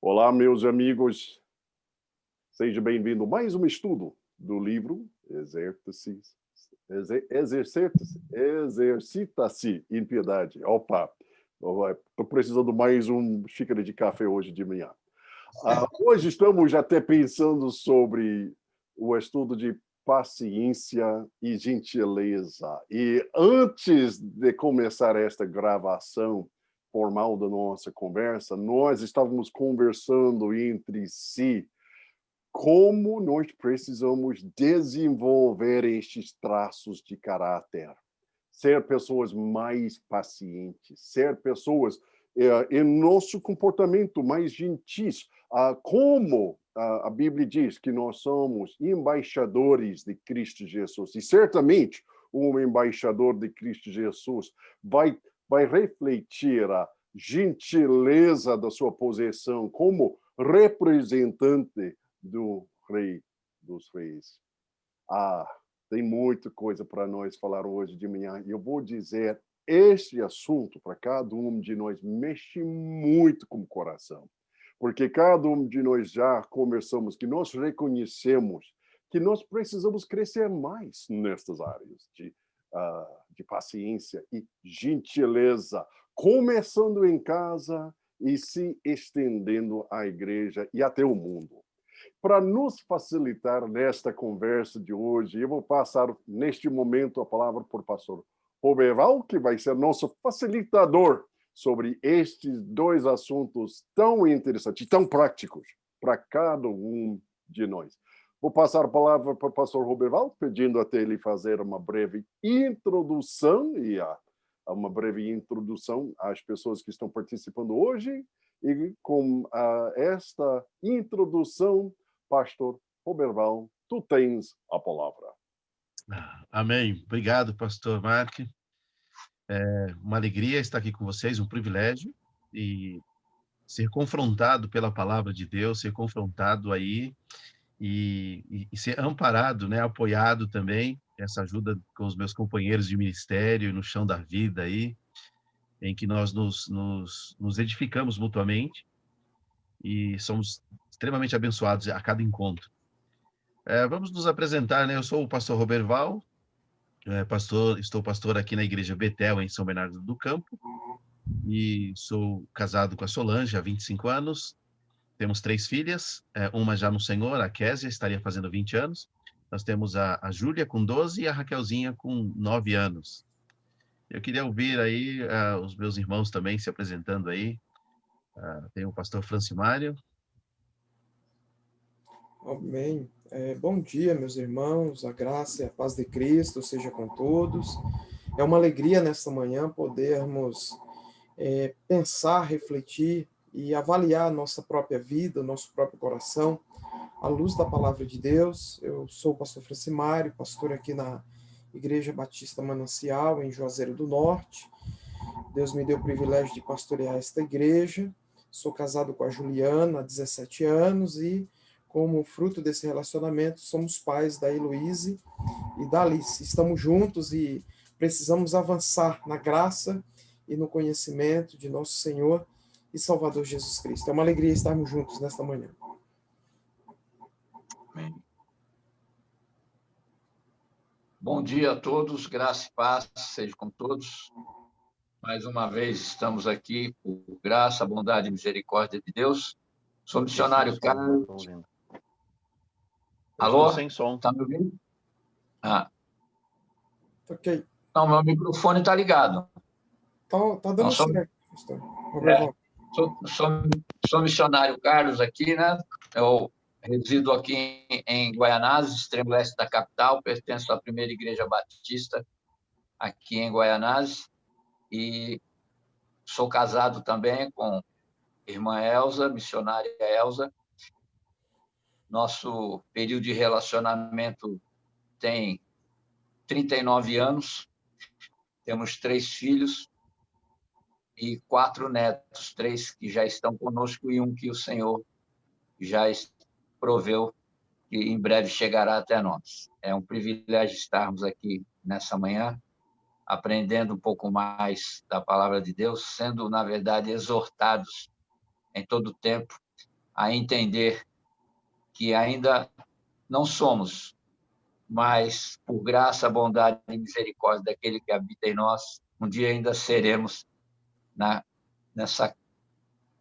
Olá, meus amigos. Seja bem-vindo a mais um estudo do livro Exercita-se em Piedade. Opa, estou precisando de mais uma xícara de café hoje de manhã. Hoje estamos até pensando sobre o estudo de paciência e gentileza. E antes de começar esta gravação formal da nossa conversa, nós estávamos conversando entre si como nós precisamos desenvolver estes traços de caráter, ser pessoas mais pacientes, ser pessoas em nosso comportamento mais gentis, como a Bíblia diz que nós somos embaixadores de Cristo Jesus, e certamente um embaixador de Cristo Jesus vai refletir a gentileza da sua posição como representante do Rei dos Reis. Tem muita coisa para nós falar hoje de manhã. E eu vou dizer, este assunto, para cada um de nós, mexe muito com o coração. Porque cada um de nós já conversamos, que nós reconhecemos que nós precisamos crescer mais nestas áreas de paciência e gentileza, começando em casa e se estendendo à igreja e até o mundo. Para nos facilitar nesta conversa de hoje, eu vou passar neste momento a palavra para o pastor Roberval, que vai ser nosso facilitador sobre estes dois assuntos tão interessantes, tão práticos para cada um de nós. Vou passar a palavra para o pastor Roberval, pedindo até ele fazer uma breve introdução uma breve introdução às pessoas que estão participando hoje. E com esta introdução, pastor Roberval, tu tens a palavra. Amém. Obrigado, pastor Mark. É uma alegria estar aqui com vocês, um privilégio, e ser confrontado pela palavra de Deus, ser confrontado aí e ser amparado, né, apoiado também, essa ajuda com os meus companheiros de ministério no chão da vida aí, em que nós nos edificamos mutuamente e somos extremamente abençoados a cada encontro. Vamos nos apresentar, né? Eu sou o pastor Roberval, estou pastor aqui na Igreja Betel, em São Bernardo do Campo, e sou casado com a Solange há 25 anos. Temos 3 filhas, uma já no Senhor, a Késia, estaria fazendo 20 anos. Nós temos a Júlia com 12 e a Raquelzinha com 9 anos. Eu queria ouvir aí os meus irmãos também se apresentando aí. Tem o pastor Francimário. Amém. Bom dia, meus irmãos, a graça e a paz de Cristo seja com todos. É uma alegria nesta manhã podermos pensar, refletir e avaliar a nossa própria vida, o nosso próprio coração, à luz da palavra de Deus. Eu sou o pastor Francimário, pastor aqui na Igreja Batista Manancial, em Juazeiro do Norte. Deus me deu o privilégio de pastorear esta igreja. Sou casado com a Juliana há 17 anos e, como fruto desse relacionamento, somos pais da Heloíse e da Alice. Estamos juntos e precisamos avançar na graça e no conhecimento de nosso Senhor e Salvador Jesus Cristo. É uma alegria estarmos juntos nesta manhã. Amém. Bom dia a todos, graça e paz seja com todos. Mais uma vez estamos aqui por graça, bondade e misericórdia de Deus. Sou missionário Carlos. Alô? Sem som. Está me ouvindo? Ok. Não, meu microfone está ligado. Tá dando certo, pastor. Sou missionário Carlos aqui, né? Eu resido aqui em Guaianazes, extremo leste da capital, pertenço à primeira igreja batista aqui em Guaianazes e sou casado também com a irmã Elza, missionária Elza. Nosso período de relacionamento tem 39 anos, temos 3 filhos e 4 netos, 3 que já estão conosco e um que o Senhor já proveu que em breve chegará até nós. É um privilégio estarmos aqui nessa manhã, aprendendo um pouco mais da palavra de Deus, sendo, na verdade, exortados em todo o tempo a entender que ainda não somos, mas por graça, bondade e misericórdia daquele que habita em nós, um dia ainda seremos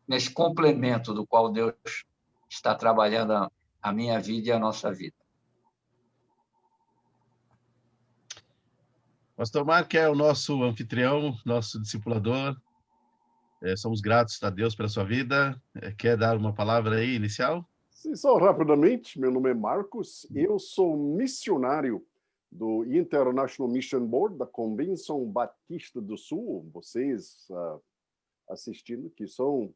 nesse complemento do qual Deus está trabalhando a minha vida e a nossa vida. Pastor Mark é o nosso anfitrião, nosso discipulador. Somos gratos a Deus pela sua vida. Quer dar uma palavra aí inicial? Sim, só rapidamente, meu nome é Marcos, eu sou missionário do International Mission Board da Convenção Batista do Sul. Vocês assistindo que são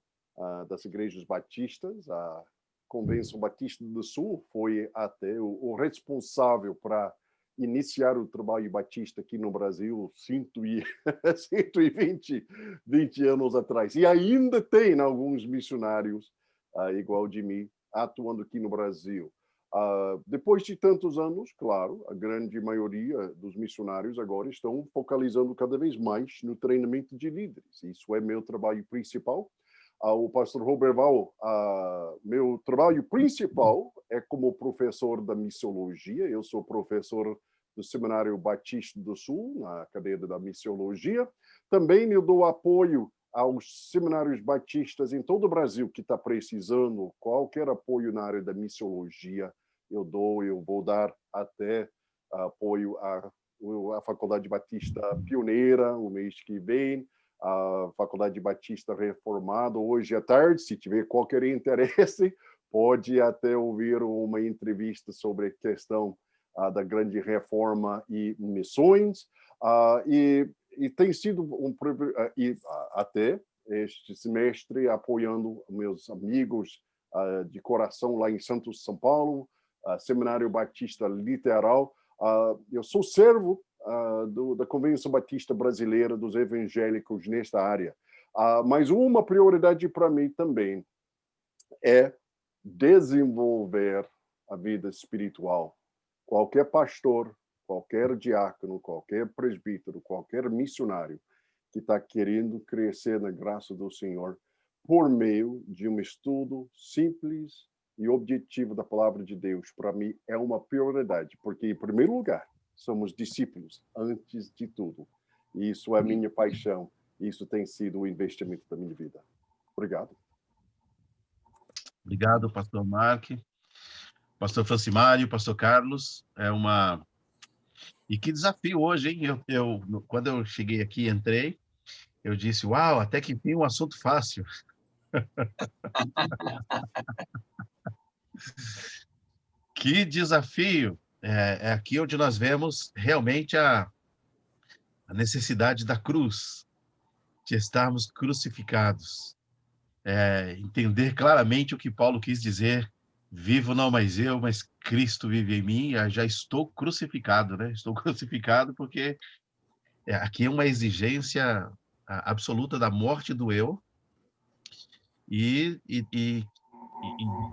das igrejas batistas, a Convenção Batista do Sul foi até o responsável para iniciar o trabalho batista aqui no Brasil 120 anos atrás. E ainda tem alguns missionários igual de mim atuando aqui no Brasil. Depois de tantos anos, claro, a grande maioria dos missionários agora estão focalizando cada vez mais no treinamento de líderes. Isso é meu trabalho principal. O pastor Roberval, meu trabalho principal é como professor da missiologia. Eu sou professor do Seminário Batista do Sul, na cadeira da missiologia. Também eu dou apoio aos seminários batistas em todo o Brasil que está precisando qualquer apoio na área da missiologia. Eu vou dar até apoio à Faculdade Batista Pioneira o mês que vem, a Faculdade Batista Reformada hoje à tarde. Se tiver qualquer interesse, pode até ouvir uma entrevista sobre a questão da grande reforma e missões. E tem sido até este semestre apoiando meus amigos de coração lá em Santos, São Paulo, Seminário Batista Literal. Eu sou servo da Convenção Batista Brasileira dos Evangélicos nesta área. Mas uma prioridade para mim também é desenvolver a vida espiritual. Qualquer pastor, qualquer diácono, qualquer presbítero, qualquer missionário que está querendo crescer na graça do Senhor por meio de um estudo simples e objetivo da palavra de Deus, para mim é uma prioridade, porque, em primeiro lugar, somos discípulos antes de tudo. E isso é a minha paixão. Isso tem sido o investimento da minha vida. Obrigado. Obrigado, pastor Mark. Pastor Francimário, pastor Carlos, E que desafio hoje, hein? Quando eu cheguei aqui, entrei, eu disse, uau, até que enfim um assunto fácil. Que desafio! É aqui onde nós vemos realmente a necessidade da cruz, de estarmos crucificados. Entender claramente o que Paulo quis dizer, vivo não mais eu, mas Cristo vive em mim, já estou crucificado, né? Estou crucificado porque aqui é uma exigência absoluta da morte do eu e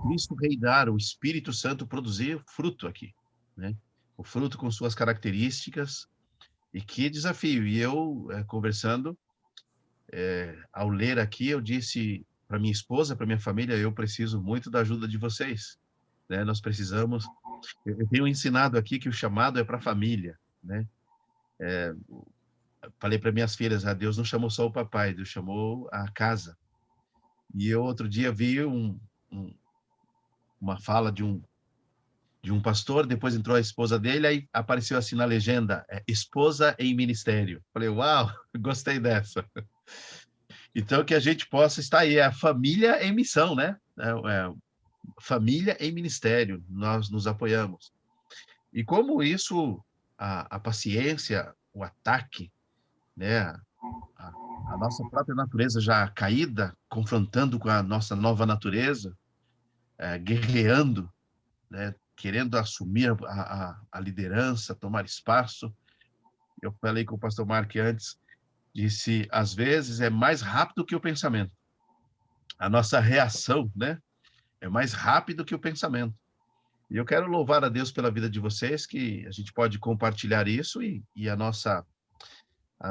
Cristo reinar, o Espírito Santo produzir fruto aqui, né? O fruto com suas características. E que desafio! E eu, conversando, ao ler aqui, eu disse para minha esposa, para minha família, eu preciso muito da ajuda de vocês, né? Nós precisamos. Eu tenho ensinado aqui que o chamado é para a família, né? Falei para minhas filhas, Deus não chamou só o papai, Deus chamou a casa. E eu outro dia vi uma fala de um pastor, depois entrou a esposa dele, aí apareceu assim na legenda, esposa em ministério. Falei, uau, gostei dessa. Então, que a gente possa estar aí, a família em missão, né? Família em ministério, nós nos apoiamos. E como isso, a paciência, o ataque, né? A nossa própria natureza já caída, confrontando com a nossa nova natureza, guerreando, né? Querendo assumir a liderança, tomar espaço. Eu falei com o pastor Mark antes, disse, às vezes é mais rápido que o pensamento. A nossa reação, né? É mais rápido que o pensamento. E eu quero louvar a Deus pela vida de vocês, que a gente pode compartilhar isso e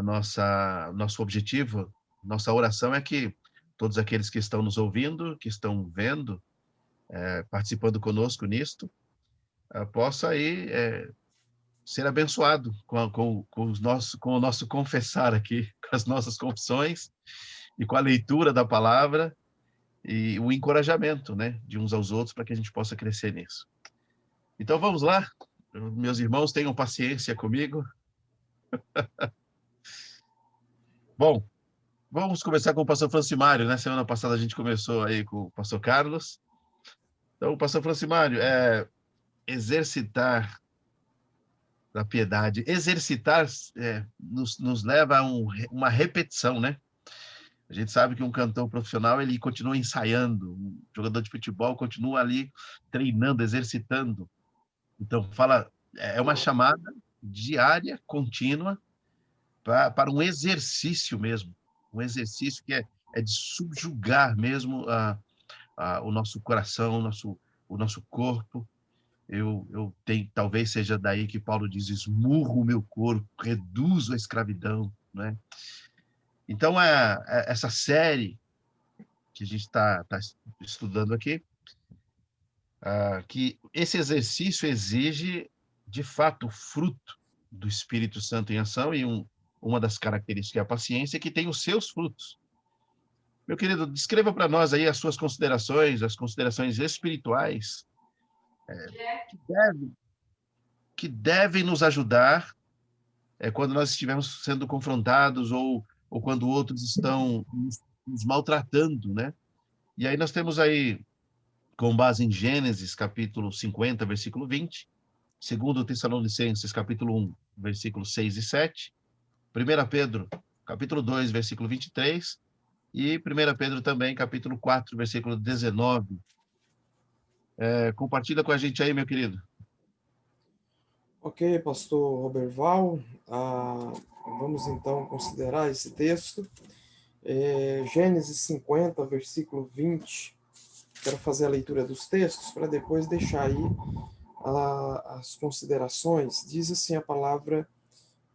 nosso objetivo, nossa oração é que todos aqueles que estão nos ouvindo, que estão vendo, participando conosco nisto, possa aí ser abençoado com o nosso confessar aqui, com as nossas confissões e com a leitura da palavra e o encorajamento, né, de uns aos outros para que a gente possa crescer nisso. Então vamos lá, meus irmãos, tenham paciência comigo. Bom, vamos começar com o pastor Francimário, né? Semana passada a gente começou aí com o pastor Carlos. Então, pastor Francimário, exercitar da piedade. Exercitar nos leva a uma repetição, né? A gente sabe que um cantor profissional, ele continua ensaiando, um jogador de futebol continua ali treinando, exercitando. Então, é uma chamada diária, contínua, para um exercício mesmo, um exercício que é de subjugar mesmo o nosso coração, o nosso corpo. Eu tenho, talvez seja daí que Paulo diz: esmurro o meu corpo, reduzo a escravidão, né? Então, essa série que a gente está estudando aqui, que esse exercício exige, de fato, o fruto do Espírito Santo em ação, e uma das características é a paciência, que tem os seus frutos. Meu querido, descreva para nós aí as suas considerações, as considerações espirituais, que devem nos ajudar quando nós estivermos sendo confrontados ou quando outros estão nos maltratando, né? E aí nós temos aí, com base em Gênesis, capítulo 50, versículo 20, 2 Tessalonicenses, capítulo 1, versículos 6 e 7, 1 Pedro, capítulo 2, versículo 23, e 1 Pedro também, capítulo 4, versículo 19. Compartilha com a gente aí, meu querido. Ok, pastor Roberval, vamos então considerar esse texto. Gênesis 50, versículo 20. Quero fazer a leitura dos textos para depois deixar aí as considerações. Diz assim a palavra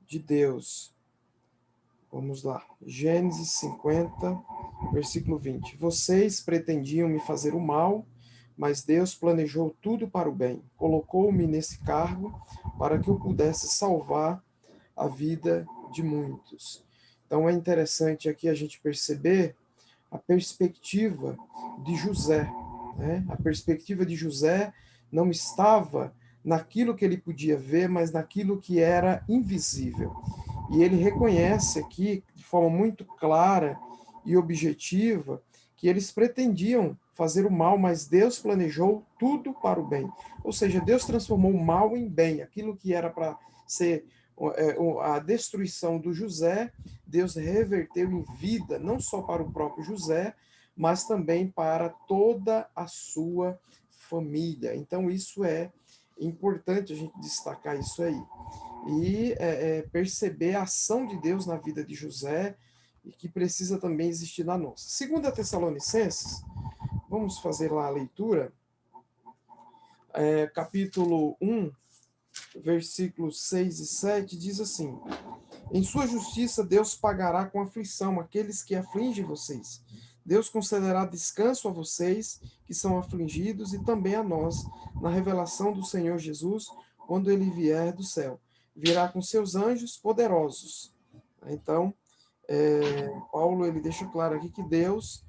de Deus. Vamos lá. Gênesis 50, versículo 20. Vocês pretendiam me fazer o mal, mas Deus planejou tudo para o bem. Colocou-me nesse cargo para que eu pudesse salvar a vida de muitos. Então é interessante aqui a gente perceber a perspectiva de José, né? A perspectiva de José não estava naquilo que ele podia ver, mas naquilo que era invisível. E ele reconhece aqui, de forma muito clara e objetiva, que eles pretendiam fazer o mal, mas Deus planejou tudo para o bem. Ou seja, Deus transformou o mal em bem. Aquilo que era para ser a destruição do José, Deus reverteu em vida, não só para o próprio José, mas também para toda a sua família. Então, isso é importante a gente destacar isso aí. E perceber a ação de Deus na vida de José, e que precisa também existir na nossa. 2 Tessalonicenses, vamos fazer lá a leitura, capítulo 1, versículos 6 e 7, diz assim: em sua justiça Deus pagará com aflição aqueles que afligem vocês. Deus concederá descanso a vocês que são afligidos e também a nós, na revelação do Senhor Jesus, quando ele vier do céu. Virá com seus anjos poderosos. Então, Paulo ele deixa claro aqui que Deus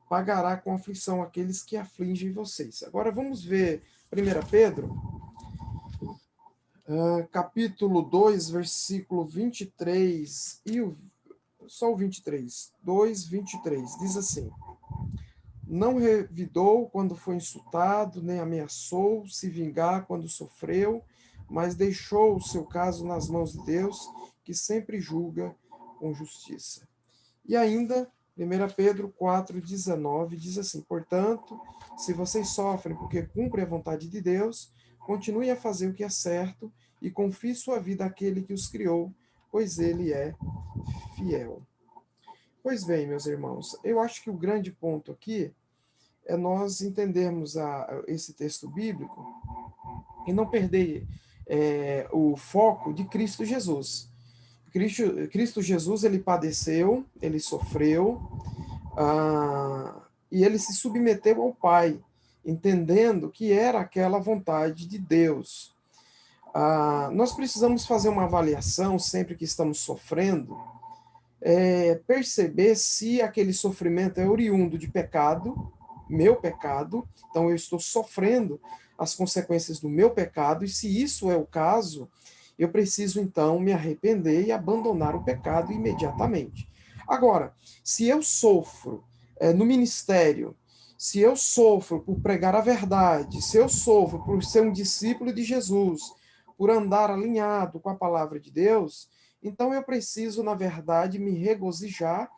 pagará com aflição aqueles que afligem vocês. Agora vamos ver 1 Pedro, capítulo 2, versículo 23, só o 23, 2, 23, diz assim: não revidou quando foi insultado, nem ameaçou se vingar quando sofreu, mas deixou o seu caso nas mãos de Deus, que sempre julga com justiça. E ainda, 1 Pedro 4,19 diz assim: portanto, se vocês sofrem porque cumprem a vontade de Deus, continuem a fazer o que é certo e confie sua vida àquele que os criou, pois ele é fiel. Pois bem, meus irmãos, eu acho que o grande ponto aqui é nós entendermos esse texto bíblico e não perder o foco de Cristo Jesus. Cristo Jesus, ele padeceu, ele sofreu, e ele se submeteu ao Pai, entendendo que era aquela vontade de Deus. Nós precisamos fazer uma avaliação sempre que estamos sofrendo, perceber se aquele sofrimento é oriundo de pecado, meu pecado, então eu estou sofrendo as consequências do meu pecado, e se isso é o caso, eu preciso então me arrepender e abandonar o pecado imediatamente. Agora, se eu sofro no ministério, se eu sofro por pregar a verdade, se eu sofro por ser um discípulo de Jesus, por andar alinhado com a palavra de Deus, então eu preciso, na verdade, me regozijar,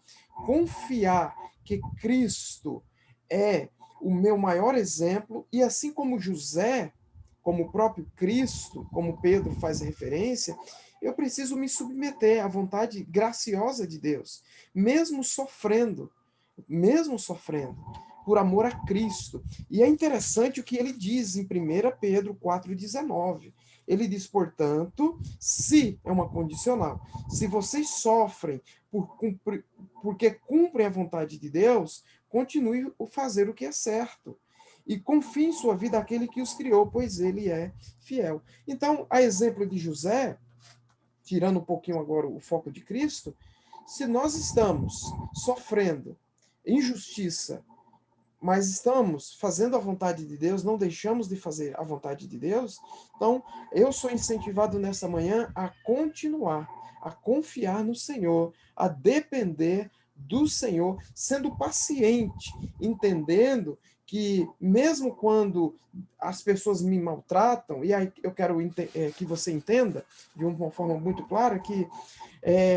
confiar que Cristo é o meu maior exemplo, e assim como José, como o próprio Cristo, como Pedro faz referência, eu preciso me submeter à vontade graciosa de Deus, mesmo sofrendo, por amor a Cristo. E é interessante o que ele diz em 1 Pedro 4,19. Ele diz, portanto, se, é uma condicional, se vocês sofrem porque cumprem a vontade de Deus, continue a fazer o que é certo. E confie em sua vida àquele que os criou, pois ele é fiel. Então, a exemplo de José, tirando um pouquinho agora o foco de Cristo, se nós estamos sofrendo injustiça, mas estamos fazendo a vontade de Deus, não deixamos de fazer a vontade de Deus, então eu sou incentivado nessa manhã a continuar, a confiar no Senhor, a depender do Senhor, sendo paciente, entendendo que mesmo quando as pessoas me maltratam, e aí eu quero que você entenda de uma forma muito clara que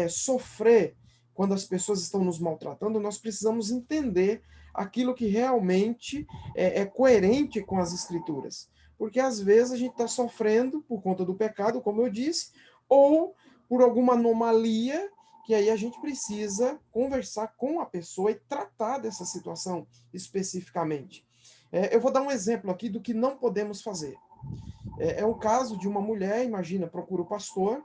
sofrer quando as pessoas estão nos maltratando, nós precisamos entender aquilo que realmente é coerente com as Escrituras. Porque às vezes a gente está sofrendo por conta do pecado, como eu disse, ou por alguma anomalia, que aí a gente precisa conversar com a pessoa e tratar dessa situação especificamente. Eu vou dar um exemplo aqui do que não podemos fazer. É um caso de uma mulher, imagina, procura o pastor,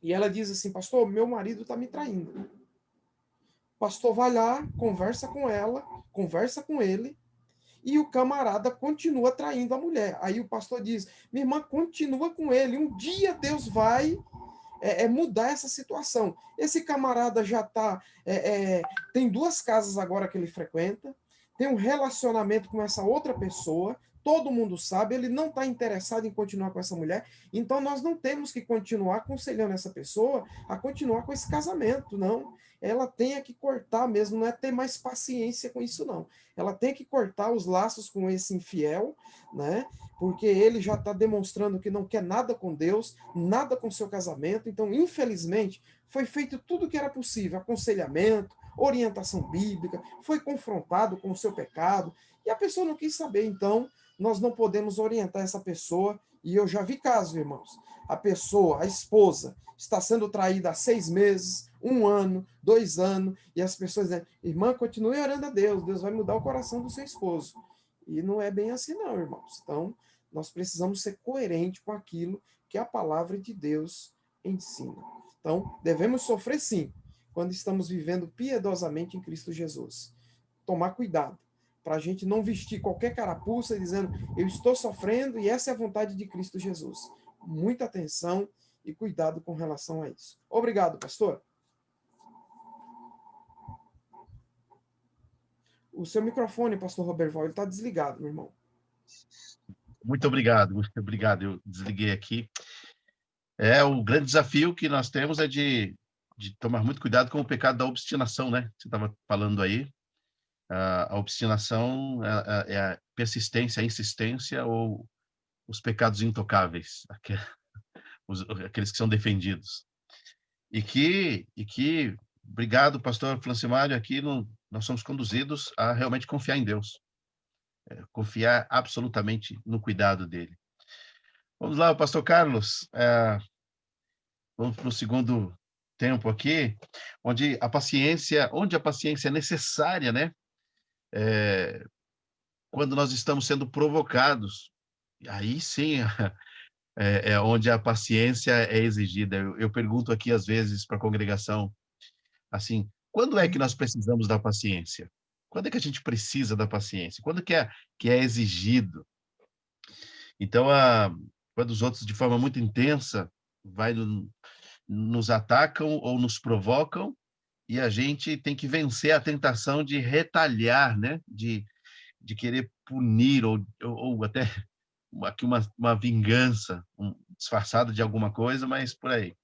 e ela diz assim, pastor, meu marido está me traindo. O pastor vai lá, conversa com ela, conversa com ele, e o camarada continua traindo a mulher. Aí o pastor diz, minha irmã, continua com ele, um dia Deus vai mudar essa situação. Esse camarada já tem 2 casas agora que ele frequenta, tem um relacionamento com essa outra pessoa, todo mundo sabe, ele não está interessado em continuar com essa mulher, então nós não temos que continuar aconselhando essa pessoa a continuar com esse casamento, não. Ela tem que cortar mesmo, não é ter mais paciência com isso, não. Ela tem que cortar os laços com esse infiel, né? Porque ele já está demonstrando que não quer nada com Deus, nada com seu casamento. Então, infelizmente, foi feito tudo o que era possível, aconselhamento, orientação bíblica, foi confrontado com o seu pecado, e a pessoa não quis saber. Então, nós não podemos orientar essa pessoa, e eu já vi casos, irmãos, a pessoa, a esposa, está sendo traída há 6 meses, 1 ano, 2 anos, e as pessoas dizem, irmã, continue orando a Deus, Deus vai mudar o coração do seu esposo. E não é bem assim não, irmãos. Então, nós precisamos ser coerentes com aquilo que a palavra de Deus ensina. Então, devemos sofrer sim, quando estamos vivendo piedosamente em Cristo Jesus. Tomar cuidado, para a gente não vestir qualquer carapuça dizendo, eu estou sofrendo e essa é a vontade de Cristo Jesus. Muita atenção e cuidado com relação a isso. Obrigado, pastor. O seu microfone, pastor Roberval, ele está desligado, meu irmão. Muito obrigado, eu desliguei aqui. O grande desafio que nós temos é de tomar muito cuidado com o pecado da obstinação, né? Você estava falando aí. A obstinação é a persistência, a insistência ou os pecados intocáveis, aqueles que são defendidos. E que obrigado, pastor Francimário, aqui nós somos conduzidos a realmente confiar em Deus. Confiar absolutamente no cuidado dele. Vamos lá, pastor Carlos. Vamos para o segundo tempo aqui, onde a paciência é necessária, né? Quando nós estamos sendo provocados, aí sim é onde a paciência é exigida. Eu pergunto aqui às vezes para a congregação, assim, quando é que nós precisamos da paciência? Quando é que a gente precisa da paciência? Quando que é exigido? Então, quando os outros, de forma muito intensa, nos atacam ou nos provocam, e a gente tem que vencer a tentação de retalhar, né? De querer punir ou até aqui uma vingança disfarçada de alguma coisa, mas por aí.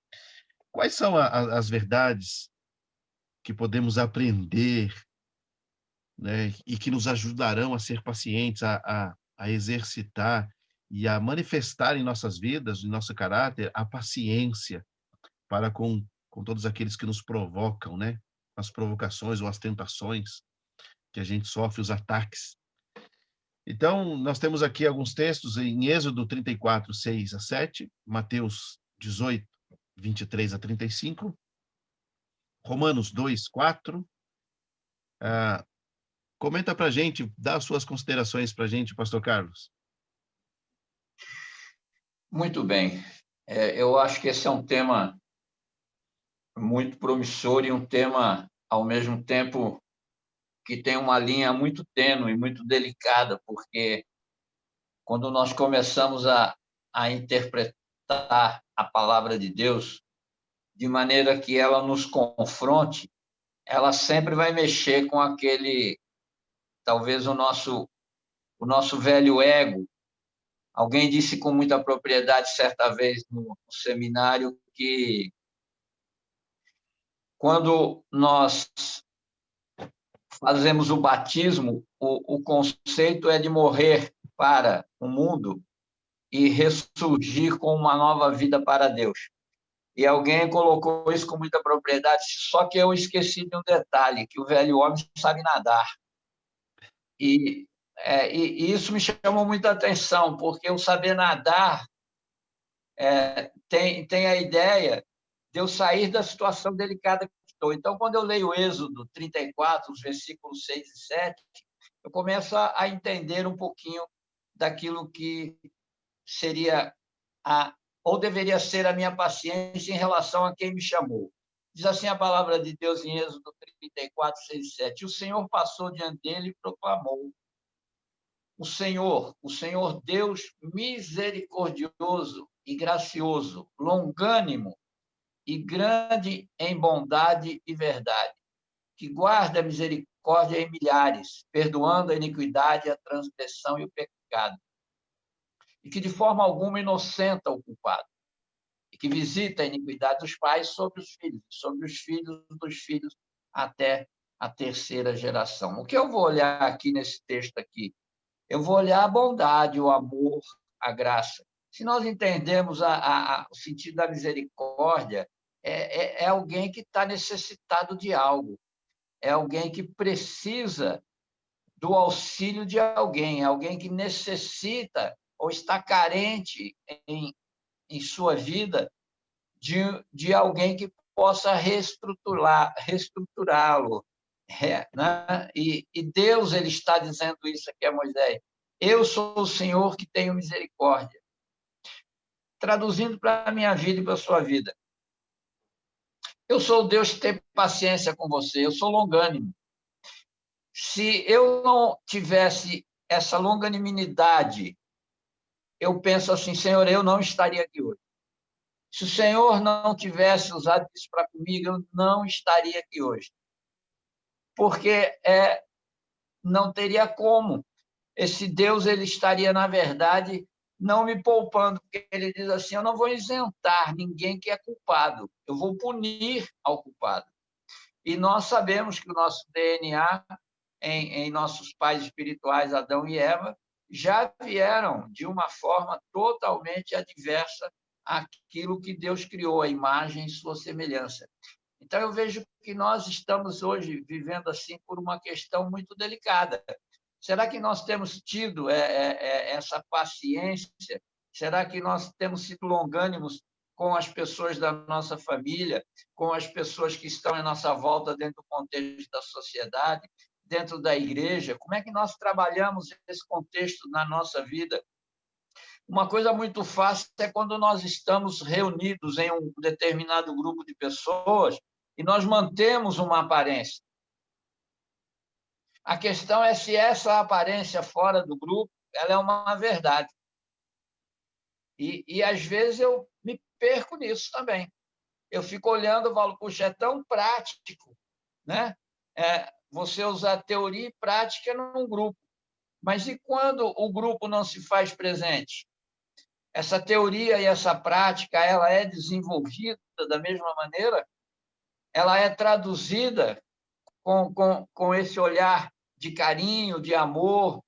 Quais são as verdades que podemos aprender, né, e que nos ajudarão a ser pacientes, a exercitar e a manifestar em nossas vidas, em nosso caráter, a paciência para com todos aqueles que nos provocam, né? As provocações ou as tentações que a gente sofre, os ataques. Então, nós temos aqui alguns textos em Êxodo 34, 6 a 7, Mateus 18, 23 a 35, Romanos 2, 4. Comenta para a gente, dá as suas considerações para a gente, pastor Carlos. Muito bem. Eu acho que esse é um tema muito promissor e um tema, ao mesmo tempo, que tem uma linha muito tênue, muito delicada, porque quando nós começamos a interpretar a palavra de Deus de maneira que ela nos confronte, ela sempre vai mexer com talvez o nosso velho ego. Alguém disse com muita propriedade certa vez no seminário que quando nós fazemos o batismo, o conceito é de morrer para o mundo e ressurgir com uma nova vida para Deus. E alguém colocou isso com muita propriedade, só que eu esqueci de um detalhe, que o velho homem sabe nadar. E isso me chamou muita atenção, porque o saber nadar tem a ideia de eu sair da situação delicada que estou. Então, quando eu leio Êxodo 34, os versículos 6 e 7, eu começo a entender um pouquinho daquilo que seria ou deveria ser a minha paciência em relação a quem me chamou. Diz assim a palavra de Deus em Êxodo 34, 6 e 7. O Senhor passou diante dele e proclamou: o Senhor Deus misericordioso e gracioso, longânimo e grande em bondade e verdade, que guarda a misericórdia em milhares, perdoando a iniquidade, a transgressão e o pecado, e que de forma alguma inocenta o culpado, e que visita a iniquidade dos pais sobre os filhos dos filhos, até a terceira geração. O que eu vou olhar aqui nesse texto aqui? Eu vou olhar a bondade, o amor, a graça. Se nós entendemos o sentido da misericórdia, é alguém que está necessitado de algo, é alguém que precisa do auxílio de alguém, é alguém que necessita ou está carente em sua vida de alguém que possa reestruturá-lo. Né? E Deus ele está dizendo isso aqui a Moisés: eu sou o Senhor que tenho misericórdia. Traduzindo para a minha vida e para a sua vida, eu sou o Deus que tem paciência com você, eu sou longânimo. Se eu não tivesse essa longanimidade, eu penso assim: Senhor, eu não estaria aqui hoje. Se o Senhor não tivesse usado isso para comigo, eu não estaria aqui hoje. Porque não teria como. Esse Deus ele estaria, na verdade, não me poupando, porque ele diz assim: eu não vou isentar ninguém que é culpado, eu vou punir ao culpado. E nós sabemos que o nosso DNA, em nossos pais espirituais, Adão e Eva, já vieram de uma forma totalmente adversa àquilo que Deus criou, a imagem e sua semelhança. Então, eu vejo que nós estamos hoje vivendo assim por uma questão muito delicada. Será que nós temos tido essa paciência? Será que nós temos sido longânimos com as pessoas da nossa família, com as pessoas que estão à nossa volta dentro do contexto da sociedade, dentro da igreja? Como é que nós trabalhamos esse contexto na nossa vida? Uma coisa muito fácil é quando nós estamos reunidos em um determinado grupo de pessoas e nós mantemos uma aparência. A questão é se essa aparência fora do grupo ela é uma verdade. E às vezes eu me perco nisso também. Eu fico olhando e falo, puxa, é tão prático, né? Você usar teoria e prática num grupo. Mas e quando o grupo não se faz presente? Essa teoria e essa prática, ela é desenvolvida da mesma maneira? Ela é traduzida com esse olhar de carinho, de amor,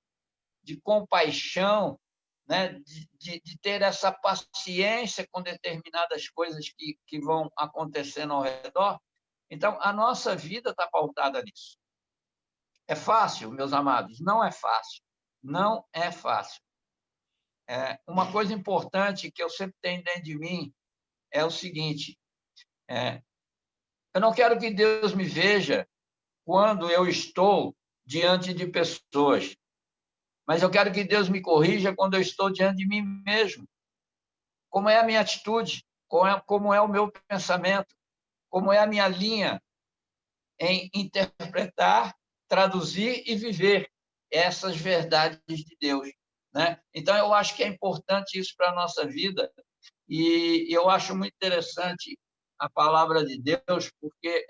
de compaixão, né? de ter essa paciência com determinadas coisas que vão acontecendo ao redor? Então, a nossa vida está pautada nisso. É fácil, meus amados? Não é fácil. Não é fácil. Uma coisa importante que eu sempre tenho dentro de mim é o seguinte: eu não quero que Deus me veja quando eu estou diante de pessoas, mas eu quero que Deus me corrija quando eu estou diante de mim mesmo. Como é a minha atitude? Como é o meu pensamento? Como é a minha linha em interpretar, traduzir e viver essas verdades de Deus, né? Então, eu acho que é importante isso para a nossa vida, e eu acho muito interessante a palavra de Deus, porque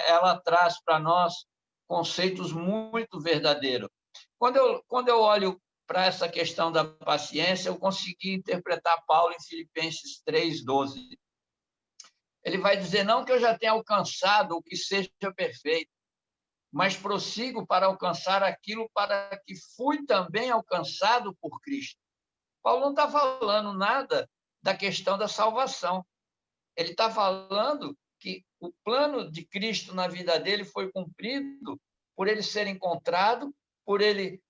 ela traz para nós conceitos muito verdadeiros. Quando eu olho para essa questão da paciência, eu consegui interpretar Paulo em Filipenses 3:12. Ele vai dizer, não que eu já tenha alcançado o que seja perfeito, mas prossigo para alcançar aquilo para que fui também alcançado por Cristo. Paulo não está falando nada da questão da salvação. Ele está falando que o plano de Cristo na vida dele foi cumprido por ele ser encontrado, por ele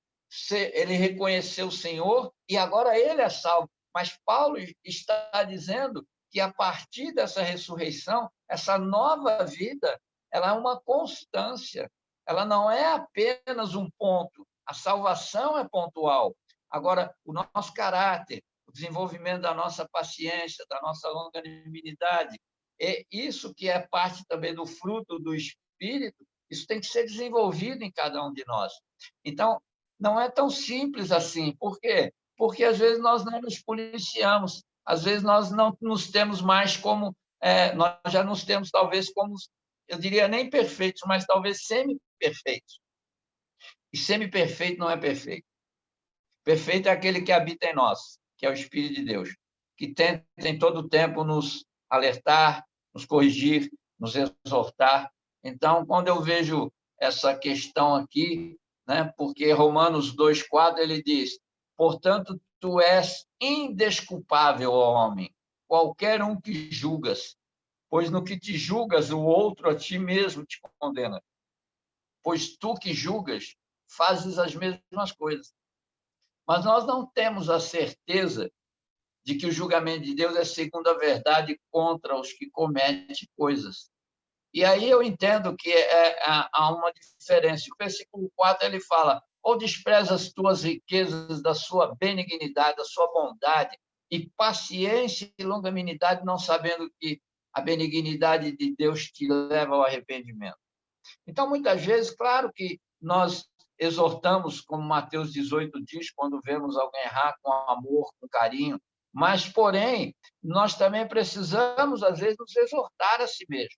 reconhecer o Senhor, e agora ele é salvo. Mas Paulo está dizendo que, a partir dessa ressurreição, essa nova vida, ela é uma constância, ela não é apenas um ponto. A salvação é pontual. Agora, o nosso caráter, o desenvolvimento da nossa paciência, da nossa longanimidade, isso que é parte também do fruto do Espírito, isso tem que ser desenvolvido em cada um de nós. Então, não é tão simples assim. Por quê? Porque, às vezes, nós não nos policiamos, às vezes, nós não nos temos mais como... nós já nos temos, talvez, como, eu diria, nem perfeitos, mas talvez semi-perfeitos. E semi-perfeito não é perfeito. Perfeito é aquele que habita em nós, que é o Espírito de Deus, que tenta em todo o tempo nos alertar, nos corrigir, nos exortar. Então, quando eu vejo essa questão aqui, né, porque Romanos 2:4 ele diz, portanto, tu és indesculpável, ó homem, qualquer um que julgas, pois no que te julgas, o outro a ti mesmo te condena. Pois tu que julgas, fazes as mesmas coisas. Mas nós não temos a certeza de que o julgamento de Deus é segundo a verdade contra os que cometem coisas. E aí eu entendo que há uma diferença. O versículo 4 ele fala, ou despreza as tuas riquezas da sua benignidade, da sua bondade, e paciência e longanimidade, não sabendo que a benignidade de Deus te leva ao arrependimento. Então, muitas vezes, claro que nós exortamos, como Mateus 18 diz, quando vemos alguém errar, com amor, com carinho, mas, porém, nós também precisamos, às vezes, nos exortar a si mesmo,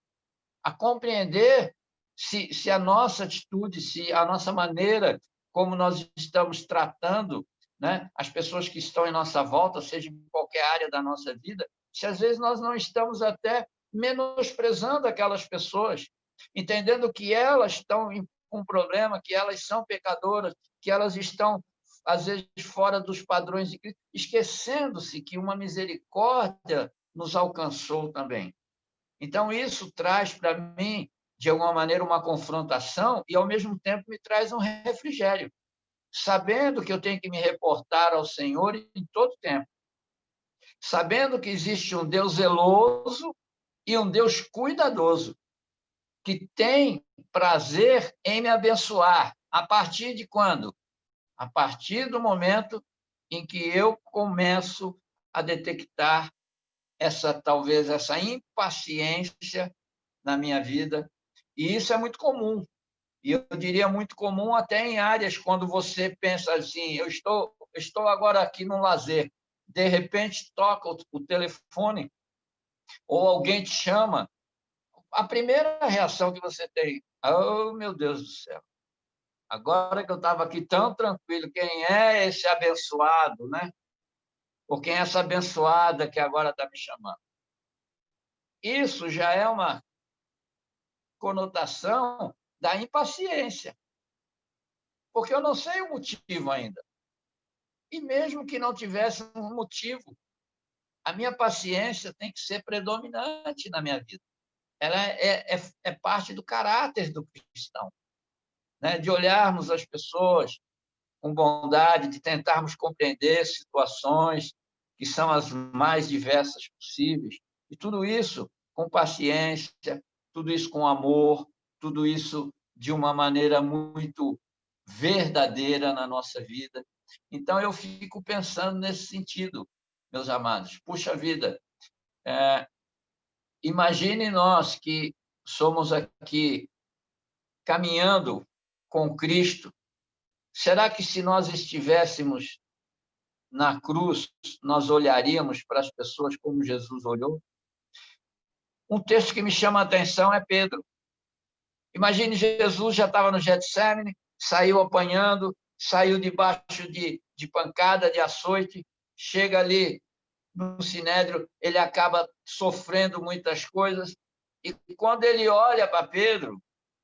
a compreender se a nossa atitude, se a nossa maneira, como nós estamos tratando, né, as pessoas que estão em nossa volta, seja em qualquer área da nossa vida, se às vezes nós não estamos até menosprezando aquelas pessoas, entendendo que elas estão com um problema, que elas são pecadoras, que elas estão, às vezes, fora dos padrões de Cristo, esquecendo-se que uma misericórdia nos alcançou também. Então, isso traz para mim, de alguma maneira, uma confrontação e, ao mesmo tempo, me traz um refrigério, sabendo que eu tenho que me reportar ao Senhor em todo tempo, sabendo que existe um Deus zeloso e um Deus cuidadoso, que tem prazer em me abençoar. A partir de quando? A partir do momento em que eu começo a detectar talvez essa impaciência na minha vida. E isso é muito comum. E eu diria muito comum até em áreas quando você pensa assim, eu estou agora aqui no lazer, de repente toca o telefone ou alguém te chama, a primeira reação que você tem, oh, meu Deus do céu, agora que eu estava aqui tão tranquilo, quem é esse abençoado, né? Ou quem é essa abençoada que agora está me chamando? Isso já é uma conotação da impaciência, porque eu não sei o motivo ainda. E mesmo que não tivesse um motivo, a minha paciência tem que ser predominante na minha vida. Ela é parte do caráter do cristão, né? De olharmos as pessoas com bondade, de tentarmos compreender situações que são as mais diversas possíveis. E tudo isso com paciência, tudo isso com amor, tudo isso de uma maneira muito verdadeira na nossa vida. Então, eu fico pensando nesse sentido, meus amados. Puxa vida, imagine nós que somos aqui caminhando com Cristo. Será que se nós estivéssemos na cruz, nós olharíamos para as pessoas como Jesus olhou? Um texto que me chama a atenção é Pedro. Imagine, Jesus já estava no Getsemane, saiu apanhando, saiu debaixo de pancada, de açoite, chega ali no Sinédrio, ele acaba sofrendo muitas coisas, e quando ele olha para Pedro,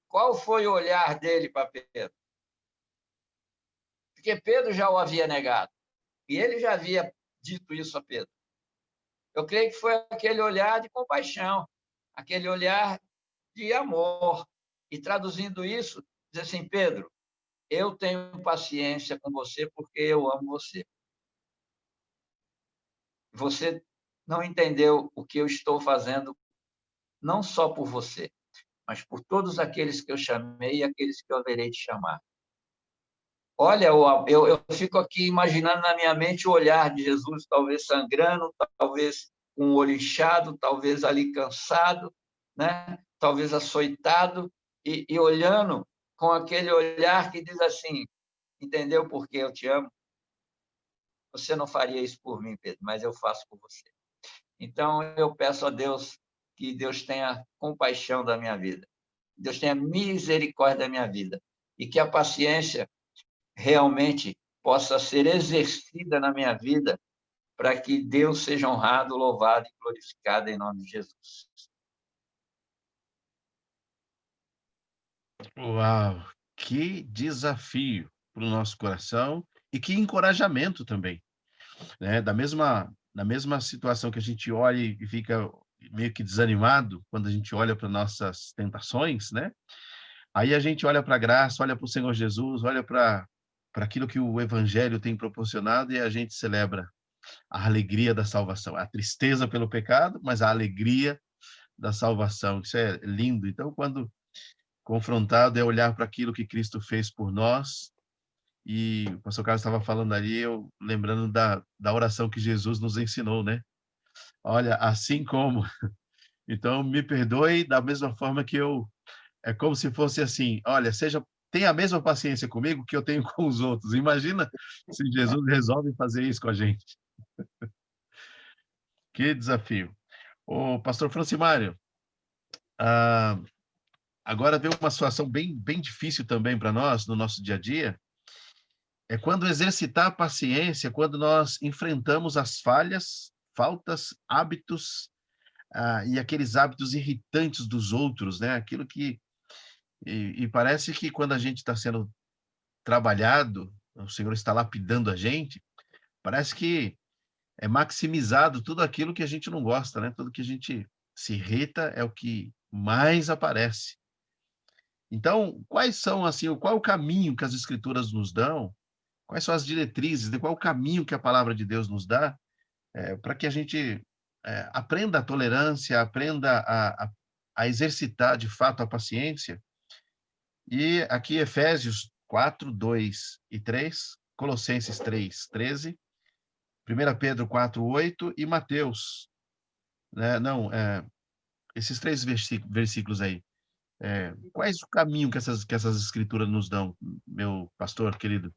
qual foi o olhar dele para Pedro? Porque Pedro já o havia negado, e ele já havia dito isso a Pedro. Eu creio que foi aquele olhar de compaixão, aquele olhar de amor. E traduzindo isso, diz assim, Pedro, eu tenho paciência com você porque eu amo você. Você não entendeu o que eu estou fazendo, não só por você, mas por todos aqueles que eu chamei e aqueles que eu haverei de chamar. Olha, eu fico aqui imaginando na minha mente o olhar de Jesus, talvez sangrando, talvez com o olho inchado, talvez ali cansado, né? Talvez açoitado, e olhando com aquele olhar que diz assim, entendeu por que eu te amo? Você não faria isso por mim, Pedro, mas eu faço por você. Então, eu peço a Deus que Deus tenha compaixão da minha vida, Deus tenha misericórdia da minha vida, e que a paciência realmente possa ser exercida na minha vida para que Deus seja honrado, louvado e glorificado em nome de Jesus. Uau! Que desafio para o nosso coração e que encorajamento também, né? Na mesma situação que a gente olha e fica meio que desanimado quando a gente olha para nossas tentações, né? Aí a gente olha para a graça, olha para o Senhor Jesus, olha para aquilo que o Evangelho tem proporcionado e a gente celebra a alegria da salvação, a tristeza pelo pecado, mas a alegria da salvação. Isso é lindo. Então, quando confrontado, é olhar para aquilo que Cristo fez por nós. E o pastor Carlos estava falando ali, eu lembrando da oração que Jesus nos ensinou, né? Olha, assim como. Então, me perdoe da mesma forma que eu. É como se fosse assim: olha, tenha a mesma paciência comigo que eu tenho com os outros. Imagina se Jesus resolve fazer isso com a gente. Que desafio. Ô, pastor Francimário, ah, agora veio uma situação bem difícil também para nós, no nosso dia a dia, é quando exercitar a paciência, quando nós enfrentamos as falhas, faltas, hábitos, e aqueles hábitos irritantes dos outros, né? Aquilo que... E parece que quando a gente está sendo trabalhado, o Senhor está lapidando a gente, parece que é maximizado tudo aquilo que a gente não gosta, né? Tudo que a gente se irrita é o que mais aparece. Então, quais são, assim, qual é o caminho que as Escrituras nos dão? Quais são as diretrizes, qual é o caminho que a palavra de Deus nos dá para que a gente aprenda a tolerância, aprenda a exercitar de fato a paciência? E aqui Efésios 4, 2 e 3, Colossenses 3, 13, 1 Pedro 4, 8 e Mateus, né? Não, esses três versículos aí. Quais o caminho que essas escrituras nos dão, meu pastor querido?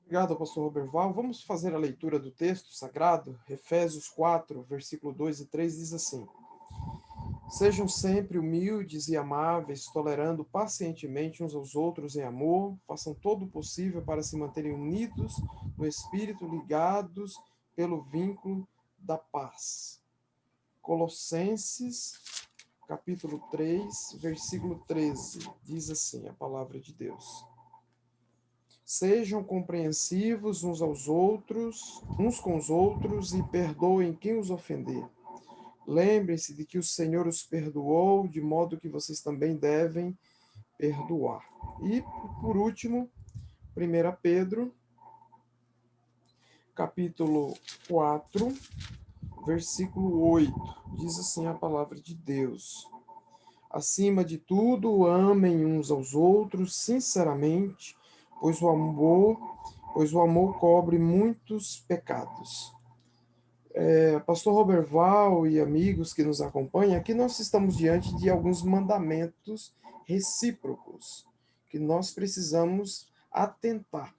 Obrigado, pastor Roberval. Vamos fazer a leitura do texto sagrado. Efésios 4, versículo 2 e 3 diz assim: Sejam sempre humildes e amáveis, tolerando pacientemente uns aos outros em amor, façam todo o possível para se manterem unidos no Espírito, ligados pelo vínculo da paz. Colossenses, capítulo 3, versículo 13, diz assim a palavra de Deus: Sejam compreensivos uns com os outros, e perdoem quem os ofender. Lembrem-se de que o Senhor os perdoou, de modo que vocês também devem perdoar. E, por último, 1 Pedro, capítulo 4, versículo 8, diz assim a palavra de Deus: Acima de tudo, amem uns aos outros sinceramente, pois o amor cobre muitos pecados. Pastor Roberval e amigos que nos acompanham, aqui nós estamos diante de alguns mandamentos recíprocos que nós precisamos atentar.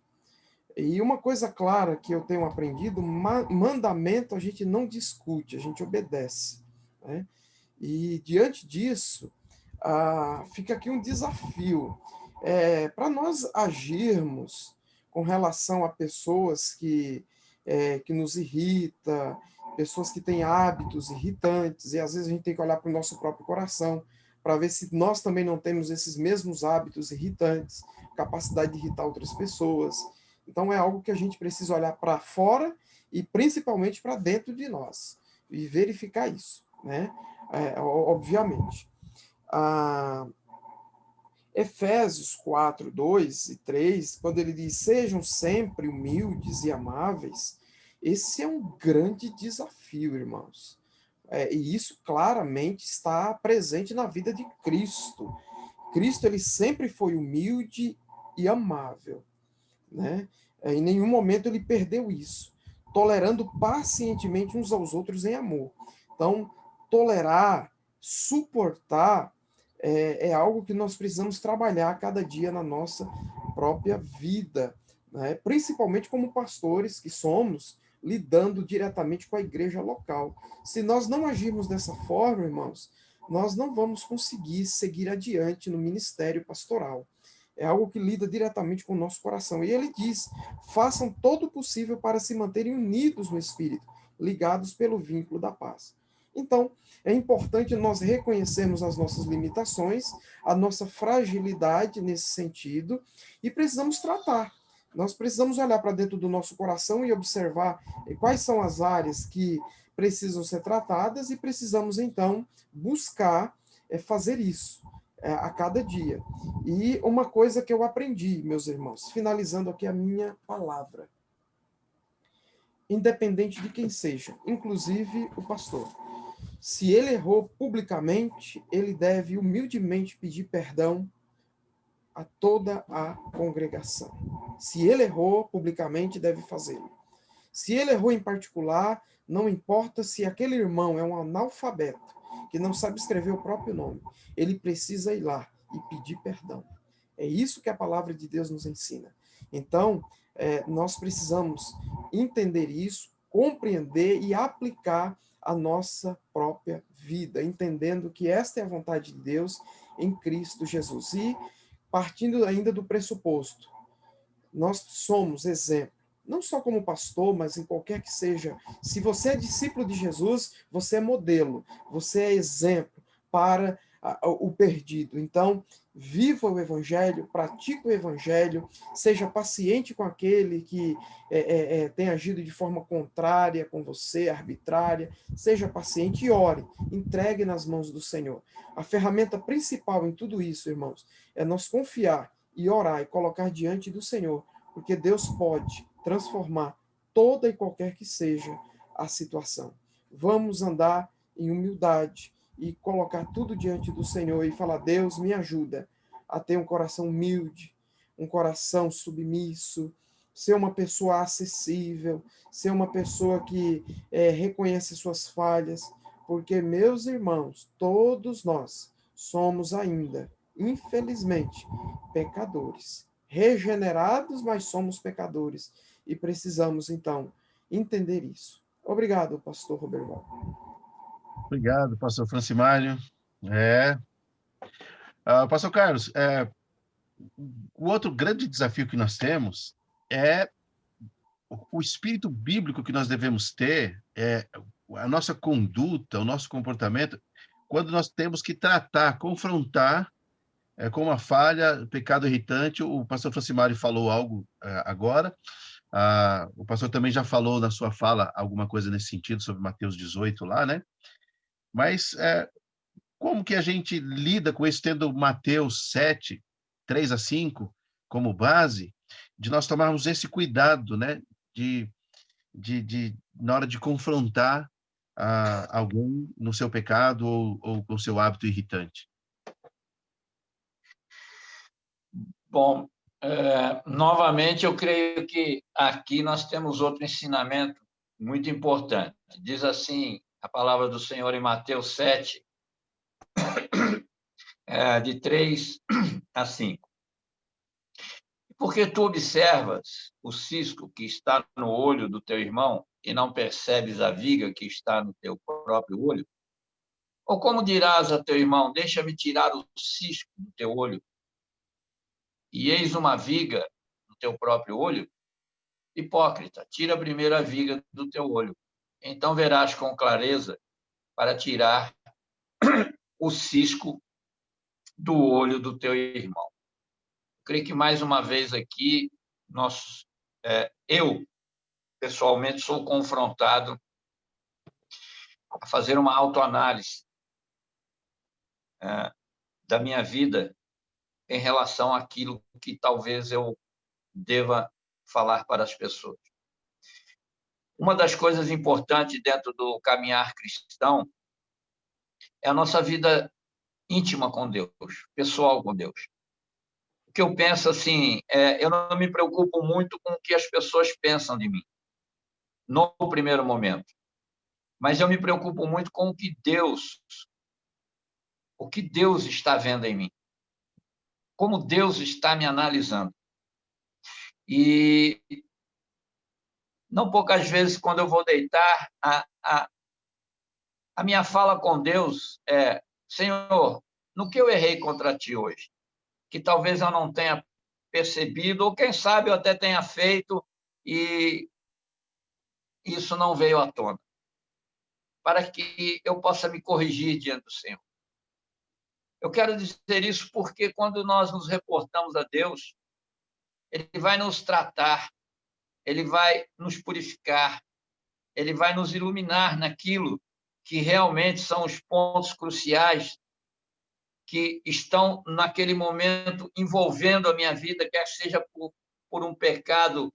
E uma coisa clara que eu tenho aprendido: mandamento a gente não discute, a gente obedece, né? E diante disso, fica aqui um desafio. Para nós agirmos com relação a pessoas que nos irrita, pessoas que têm hábitos irritantes, e às vezes a gente tem que olhar para o nosso próprio coração para ver se nós também não temos esses mesmos hábitos irritantes, capacidade de irritar outras pessoas. Então é algo que a gente precisa olhar para fora e principalmente para dentro de nós e verificar isso, né? Obviamente. Efésios 4, 2 e 3, quando ele diz: sejam sempre humildes e amáveis, esse é um grande desafio, irmãos. E isso claramente está presente na vida de Cristo. Cristo, ele sempre foi humilde e amável, né? Em nenhum momento ele perdeu isso, tolerando pacientemente uns aos outros em amor. Então, tolerar, suportar, é algo que nós precisamos trabalhar a cada dia na nossa própria vida, né? Principalmente como pastores que somos, lidando diretamente com a igreja local. Se nós não agirmos dessa forma, irmãos, nós não vamos conseguir seguir adiante no ministério pastoral. É algo que lida diretamente com o nosso coração. E ele diz: façam todo o possível para se manterem unidos no Espírito, ligados pelo vínculo da paz. Então, é importante nós reconhecermos as nossas limitações, a nossa fragilidade nesse sentido, e precisamos tratar. Nós precisamos olhar para dentro do nosso coração e observar quais são as áreas que precisam ser tratadas, e precisamos, então, buscar fazer isso a cada dia. E uma coisa que eu aprendi, meus irmãos, finalizando aqui a minha palavra: independente de quem seja, inclusive o pastor, se ele errou publicamente, ele deve humildemente pedir perdão a toda a congregação. Se ele errou publicamente, deve fazê-lo. Se ele errou em particular, não importa se aquele irmão é um analfabeto, que não sabe escrever o próprio nome, ele precisa ir lá e pedir perdão. É isso que a palavra de Deus nos ensina. Então, nós precisamos entender isso, compreender e aplicar a nossa própria vida, entendendo que esta é a vontade de Deus em Cristo Jesus. E partindo ainda do pressuposto, nós somos exemplo, não só como pastor, mas em qualquer que seja. Se você é discípulo de Jesus, você é modelo, você é exemplo para o perdido. Então, viva o Evangelho, pratique o Evangelho, seja paciente com aquele que tem agido de forma contrária com você, arbitrária. Seja paciente e ore, entregue nas mãos do Senhor. A ferramenta principal em tudo isso, irmãos, é nós confiar e orar e colocar diante do Senhor, porque Deus pode transformar toda e qualquer que seja a situação. Vamos andar em humildade e colocar tudo diante do Senhor e falar: Deus, me ajuda a ter um coração humilde, um coração submisso, ser uma pessoa acessível, ser uma pessoa que reconhece suas falhas, porque, meus irmãos, todos nós somos ainda, infelizmente, pecadores. Regenerados, mas somos pecadores. E precisamos, então, entender isso. Obrigado, pastor Roberval. Obrigado, pastor Francimário. Pastor Carlos, o outro grande desafio que nós temos é o espírito bíblico que nós devemos ter, a nossa conduta, o nosso comportamento, quando nós temos que tratar, confrontar com uma falha, pecado irritante. O pastor Francimário falou algo agora, o pastor também já falou na sua fala alguma coisa nesse sentido, sobre Mateus 18 lá, né? Mas como que a gente lida com isso, tendo Mateus 7, 3-5 como base, de nós tomarmos esse cuidado, né? Na hora de confrontar alguém no seu pecado ou com o seu hábito irritante? Bom, novamente, eu creio que aqui nós temos outro ensinamento muito importante. Diz assim a palavra do Senhor em Mateus 7, de 3-5. Porque tu observas o cisco que está no olho do teu irmão e não percebes a viga que está no teu próprio olho? Ou como dirás a teu irmão, deixa-me tirar o cisco do teu olho, e eis uma viga no teu próprio olho? Hipócrita, tira primeiro a viga do teu olho, então verás com clareza para tirar o cisco do olho do teu irmão. Creio que, mais uma vez aqui, eu, pessoalmente, sou confrontado a fazer uma autoanálise da minha vida em relação àquilo que talvez eu deva falar para as pessoas. Uma das coisas importantes dentro do caminhar cristão é a nossa vida íntima com Deus, pessoal com Deus. O que eu penso assim, eu não me preocupo muito com o que as pessoas pensam de mim, no primeiro momento, mas eu me preocupo muito com o que Deus está vendo em mim, como Deus está me analisando. E não poucas vezes, quando eu vou deitar, a minha fala com Deus é: Senhor, no que eu errei contra ti hoje? Que talvez eu não tenha percebido, ou quem sabe eu até tenha feito e isso não veio à tona, para que eu possa me corrigir diante do Senhor. Eu quero dizer isso porque, quando nós nos reportamos a Deus, Ele vai nos tratar, Ele vai nos purificar, Ele vai nos iluminar naquilo que realmente são os pontos cruciais que estão, naquele momento, envolvendo a minha vida, quer seja por um pecado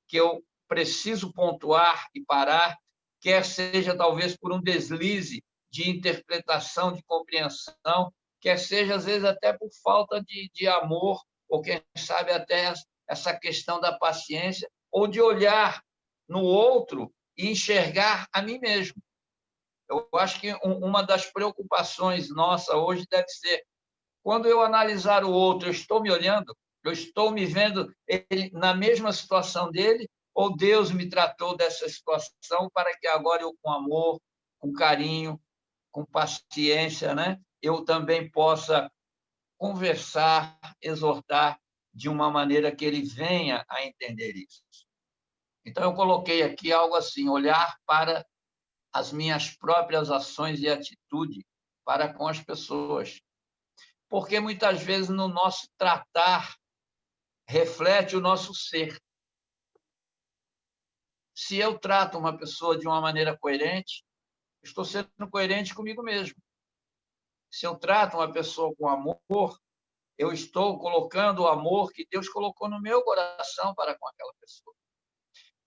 que eu preciso pontuar e parar, quer seja, talvez, por um deslize de interpretação, de compreensão, quer seja, às vezes, até por falta de amor, ou, quem sabe, até essa questão da paciência, ou de olhar no outro e enxergar a mim mesmo. Eu acho que uma das preocupações nossa hoje deve ser: quando eu analisar o outro, eu estou me olhando? Eu estou me vendo ele na mesma situação dele? Ou Deus me tratou dessa situação para que agora eu, com amor, com carinho, com paciência, né, eu também possa conversar, exortar de uma maneira que ele venha a entender isso? Então, eu coloquei aqui algo assim: olhar para as minhas próprias ações e atitude para com as pessoas. Porque, muitas vezes, no nosso tratar, reflete o nosso ser. Se eu trato uma pessoa de uma maneira coerente, estou sendo coerente comigo mesmo. Se eu trato uma pessoa com amor, eu estou colocando o amor que Deus colocou no meu coração para com aquela pessoa.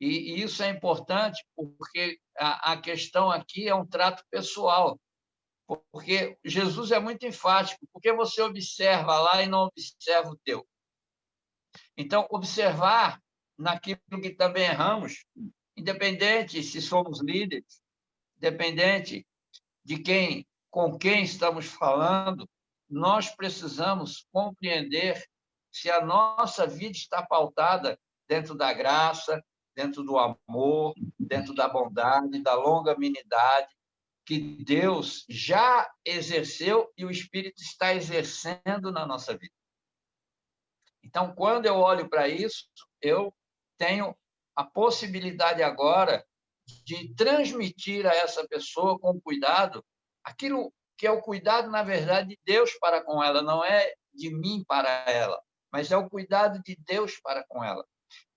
E isso é importante, porque a questão aqui é um trato pessoal. Porque Jesus é muito enfático: porque você observa lá e não observa o teu? Então, observar naquilo que também erramos, independente se somos líderes, independente de com quem estamos falando, nós precisamos compreender se a nossa vida está pautada dentro da graça, dentro do amor, dentro da bondade, da longanimidade, que Deus já exerceu e o Espírito está exercendo na nossa vida. Então, quando eu olho para isso, eu tenho a possibilidade agora de transmitir a essa pessoa com cuidado aquilo que é o cuidado, na verdade, de Deus para com ela, não é de mim para ela, mas é o cuidado de Deus para com ela.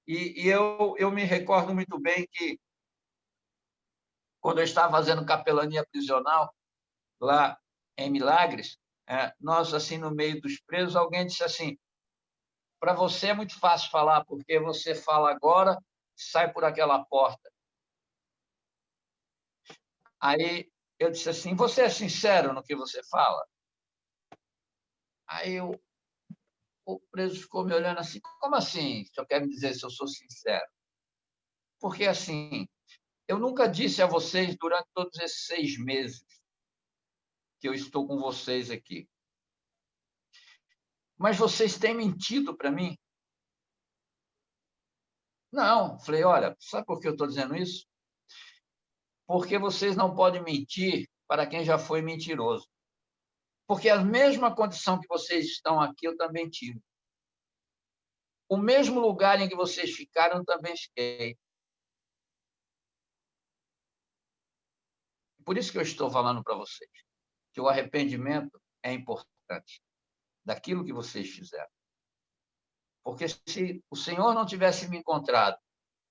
E eu me recordo muito bem que, quando eu estava fazendo capelania prisional, lá em Milagres, nós, assim, no meio dos presos, alguém disse assim: para você é muito fácil falar, porque você fala agora, sai por aquela porta. Aí eu disse assim: você é sincero no que você fala? Aí o preso ficou me olhando assim: como assim? O senhor quer me dizer se eu sou sincero? Porque, assim, eu nunca disse a vocês, durante todos esses 6 meses que eu estou com vocês aqui, mas vocês têm mentido para mim? Não. Falei: olha, sabe por que eu estou dizendo isso? Porque vocês não podem mentir para quem já foi mentiroso. Porque a mesma condição que vocês estão aqui, eu também tive. O mesmo lugar em que vocês ficaram, eu também fiquei. Por isso que eu estou falando para vocês que o arrependimento é importante daquilo que vocês fizeram. Porque se o Senhor não tivesse me encontrado,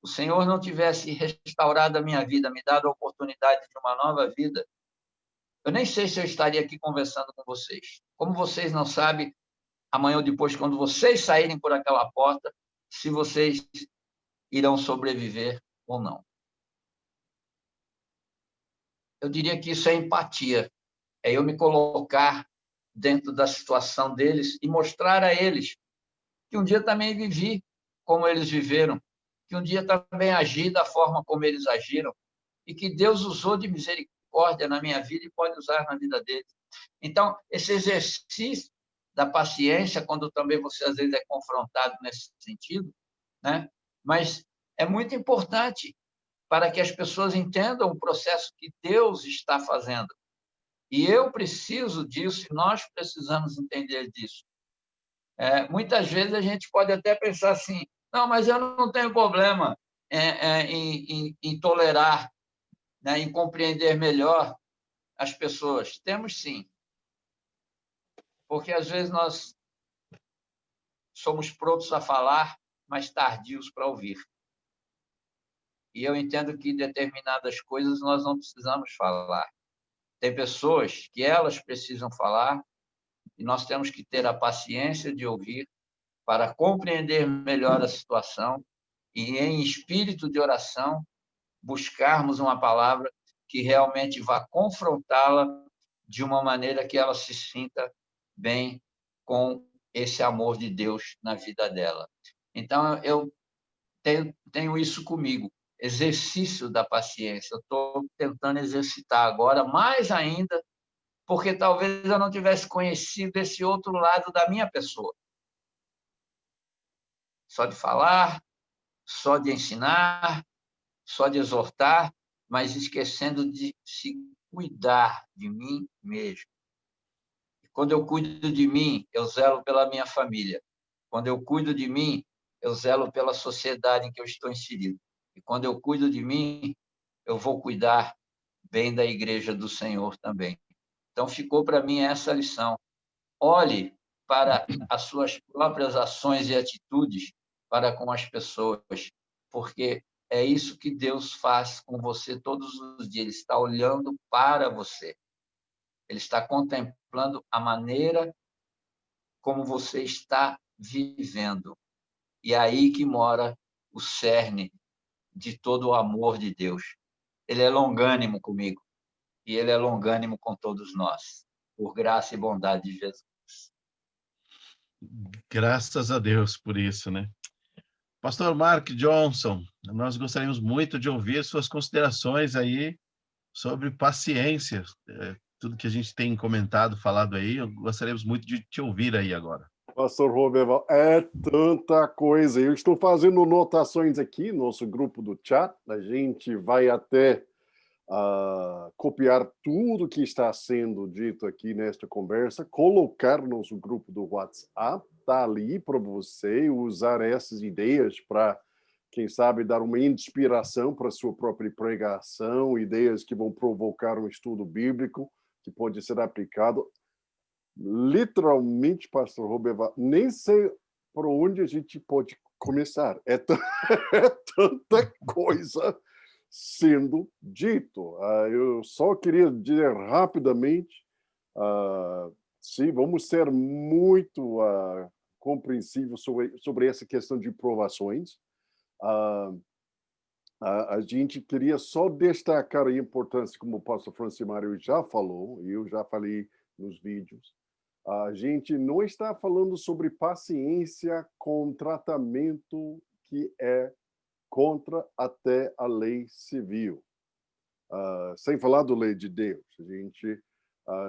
o Senhor não tivesse restaurado a minha vida, me dado a oportunidade de uma nova vida, eu nem sei se eu estaria aqui conversando com vocês. Como vocês não sabem, amanhã ou depois, quando vocês saírem por aquela porta, se vocês irão sobreviver ou não. Eu diria que isso é empatia. É eu me colocar dentro da situação deles e mostrar a eles que um dia também vivi como eles viveram, que um dia também agi da forma como eles agiram, e que Deus usou de misericórdia na minha vida e pode usar na vida deles. Então, esse exercício da paciência, quando também você, às vezes, é confrontado nesse sentido, né? Mas é muito importante para que as pessoas entendam o processo que Deus está fazendo. E eu preciso disso, e nós precisamos entender disso. Muitas vezes a gente pode até pensar assim: não, mas eu não tenho problema em tolerar, né, em compreender melhor as pessoas. Temos sim. Porque às vezes nós somos prontos a falar, mas tardios para ouvir. E eu entendo que determinadas coisas nós não precisamos falar. Tem pessoas que elas precisam falar, e nós temos que ter a paciência de ouvir para compreender melhor a situação e, em espírito de oração, buscarmos uma palavra que realmente vá confrontá-la de uma maneira que ela se sinta bem com esse amor de Deus na vida dela. Então, eu tenho isso comigo, exercício da paciência. Eu estou tentando exercitar agora, mais ainda, porque talvez eu não tivesse conhecido esse outro lado da minha pessoa. Só de falar, só de ensinar, só de exortar, mas esquecendo de se cuidar de mim mesmo. E quando eu cuido de mim, eu zelo pela minha família. Quando eu cuido de mim, eu zelo pela sociedade em que eu estou inserido. E quando eu cuido de mim, eu vou cuidar bem da igreja do Senhor também. Então, ficou para mim essa lição. Olhe para as suas próprias ações e atitudes para com as pessoas, porque é isso que Deus faz com você todos os dias. Ele está olhando para você. Ele está contemplando a maneira como você está vivendo. E é aí que mora o cerne de todo o amor de Deus. Ele é longânimo comigo e ele é longânimo com todos nós, por graça e bondade de Jesus. Graças a Deus por isso, né? Pastor Mark Johnson, nós gostaríamos muito de ouvir suas considerações aí sobre paciência. tudo que a gente tem comentado, falado aí, gostaríamos muito de te ouvir aí agora. Pastor Roberval, é tanta coisa. Eu estou fazendo anotações aqui, nosso grupo do chat. A gente vai até copiar tudo que está sendo dito aqui nesta conversa, colocar no nosso grupo do WhatsApp, está ali para você usar essas ideias para, quem sabe, dar uma inspiração para a sua própria pregação, ideias que vão provocar um estudo bíblico que pode ser aplicado. Literalmente, pastor Roberval, nem sei por onde a gente pode começar. É tanta coisa sendo dito. Eu só queria dizer rapidamente, sim, vamos ser muito compreensivos sobre essa questão de provações. A gente queria só destacar a importância, como o pastor Francimário já falou, e eu já falei nos vídeos. A gente não está falando sobre paciência com tratamento que é contra até a lei civil. Sem falar da lei de Deus. A gente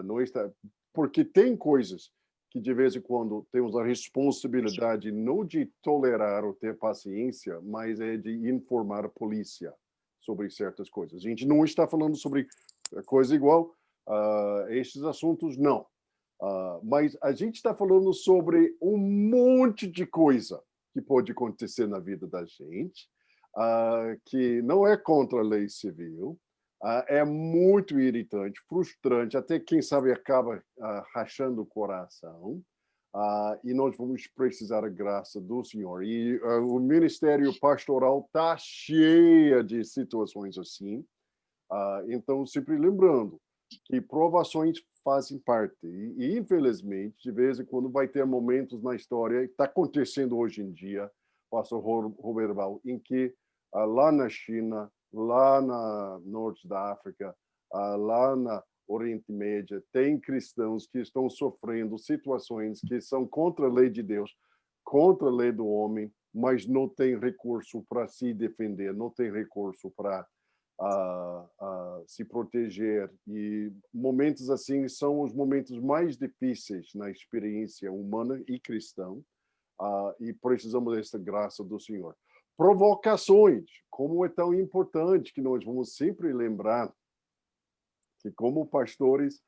não está... Porque tem coisas que, de vez em quando, temos a responsabilidade não de tolerar ou ter paciência, mas é de informar a polícia sobre certas coisas. A gente não está falando sobre coisa igual. Esses assuntos, não. Mas a gente está falando sobre um monte de coisa que pode acontecer na vida da gente, que não é contra a lei civil, é muito irritante, frustrante, até quem sabe acaba rachando o coração, e nós vamos precisar da graça do Senhor. E o ministério pastoral está cheio de situações assim, então sempre lembrando que provações fazem parte, e infelizmente, de vez em quando vai ter momentos na história, está acontecendo hoje em dia, pastor Roberval, em que lá na China, lá na norte da África, lá na Oriente Médio, tem cristãos que estão sofrendo situações que são contra a lei de Deus, contra a lei do homem, mas não tem recurso para se defender, não tem recurso para se proteger. E momentos assim são os momentos mais difíceis na experiência humana e cristã, e precisamos dessa graça do Senhor. Provocações, como é tão importante que nós vamos sempre lembrar que, como pastores,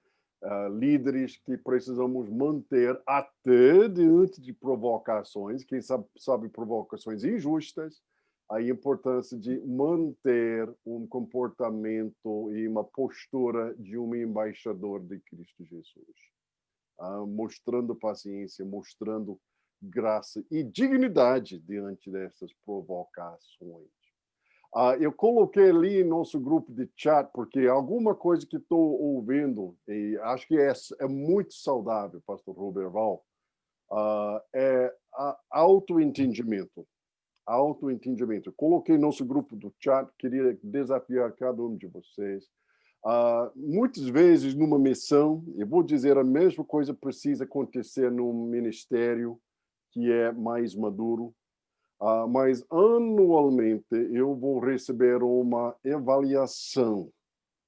líderes, que precisamos manter até diante de provocações, quem sabe provocações injustas, a importância de manter um comportamento e uma postura de um embaixador de Cristo Jesus, mostrando paciência, mostrando graça e dignidade diante dessas provocações. Eu coloquei ali em nosso grupo de chat, porque alguma coisa que estou ouvindo, e acho que é muito saudável, pastor Roberval, é autoentendimento. Autoentendimento. Eu coloquei nosso grupo do chat, queria desafiar cada um de vocês. Muitas vezes, numa missão, eu vou dizer a mesma coisa precisa acontecer num ministério que é mais maduro, mas anualmente eu vou receber uma avaliação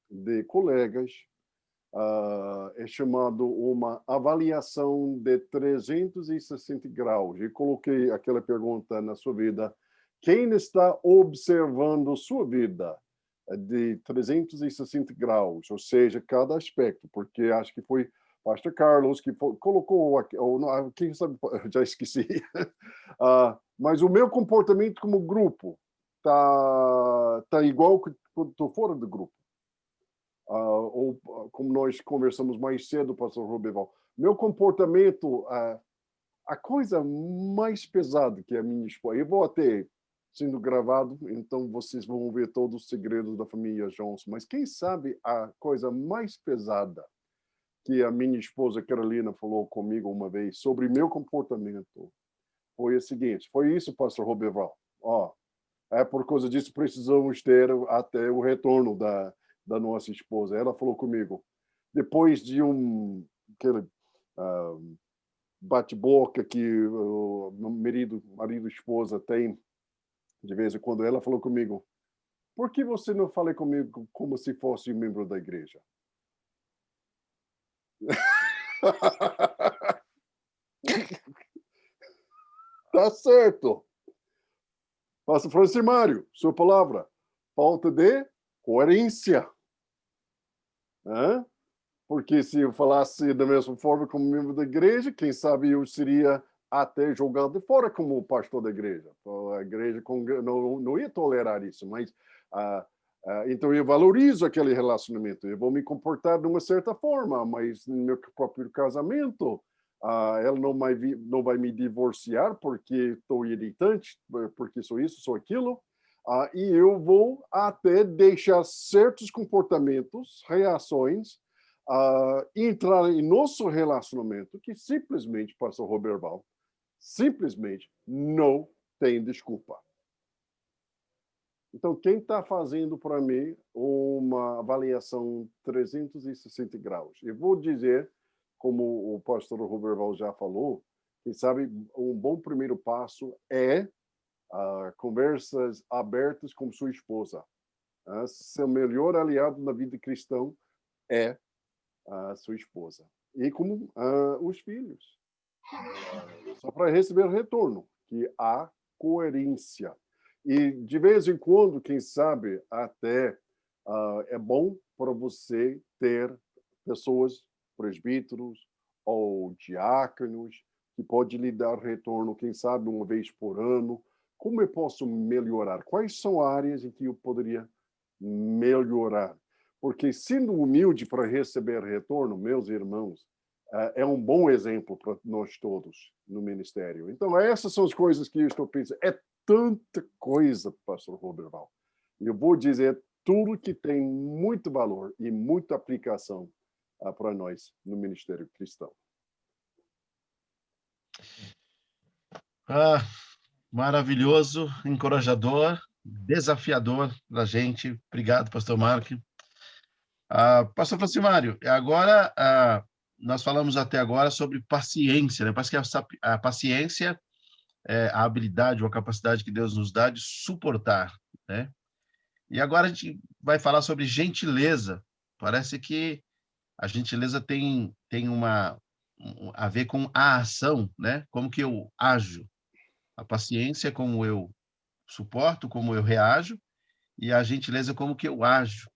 de colegas, é chamado uma avaliação de 360 graus. E coloquei aquela pergunta na sua vida: quem está observando sua vida de 360 graus, ou seja, cada aspecto? Porque acho que foi pastor Carlos que colocou, ou quem sabe, já esqueci. Mas o meu comportamento como grupo tá igual que quando estou fora do grupo. Ou como nós conversamos mais cedo, pastor Roberval, meu comportamento, a coisa mais pesada que a minha esposa, eu vou até sendo gravado, então vocês vão ver todos os segredos da família Johnson, mas quem sabe a coisa mais pesada que a minha esposa Carolina falou comigo uma vez sobre meu comportamento foi o seguinte: foi isso, pastor Roberval, por causa disso precisamos ter até o retorno da nossa esposa. Ela falou comigo, depois de aquele bate-boca que o marido e esposa tem de vez em quando, ela falou comigo: por que você não fala comigo como se fosse membro da igreja? Tá certo. Pastor Francimário, sua palavra. Falta de coerência. Porque se eu falasse da mesma forma como membro da igreja, quem sabe eu seria até jogado fora como pastor da igreja. A igreja não ia tolerar isso, mas então eu valorizo aquele relacionamento. Eu vou me comportar de uma certa forma, mas no meu próprio casamento, ela não vai me divorciar porque estou irritante, porque sou isso, sou aquilo. E eu vou até deixar certos comportamentos, reações, entrar em nosso relacionamento que simplesmente, pastor Roberval, simplesmente não tem desculpa. Então, quem está fazendo para mim uma avaliação 360 graus? Eu vou dizer, como o pastor Roberval já falou, quem sabe um bom primeiro passo é conversas abertas com sua esposa. Seu melhor aliado na vida cristã é a sua esposa. E com os filhos. Só para receber retorno, que há coerência. E, de vez em quando, quem sabe, até é bom para você ter pessoas, presbíteros ou diáconos, que pode lhe dar retorno, quem sabe, uma vez por ano. Como eu posso melhorar? Quais são áreas em que eu poderia melhorar? Porque, sendo humilde para receber retorno, meus irmãos, é um bom exemplo para nós todos no ministério. Então, essas são as coisas que eu estou pensando. É tanta coisa, pastor Roberval. Eu vou dizer tudo que tem muito valor e muita aplicação para nós no ministério cristão. Maravilhoso, encorajador, desafiador para a gente. Obrigado, pastor Mark. Pastor Francimário, agora nós falamos até agora sobre paciência, né? Parece que a paciência é a habilidade ou a capacidade que Deus nos dá de suportar, né? E agora a gente vai falar sobre gentileza. Parece que a gentileza tem a ver com a ação, né? Como que eu ajo. A paciência é como eu suporto, como eu reajo, e a gentileza é como que eu ajo.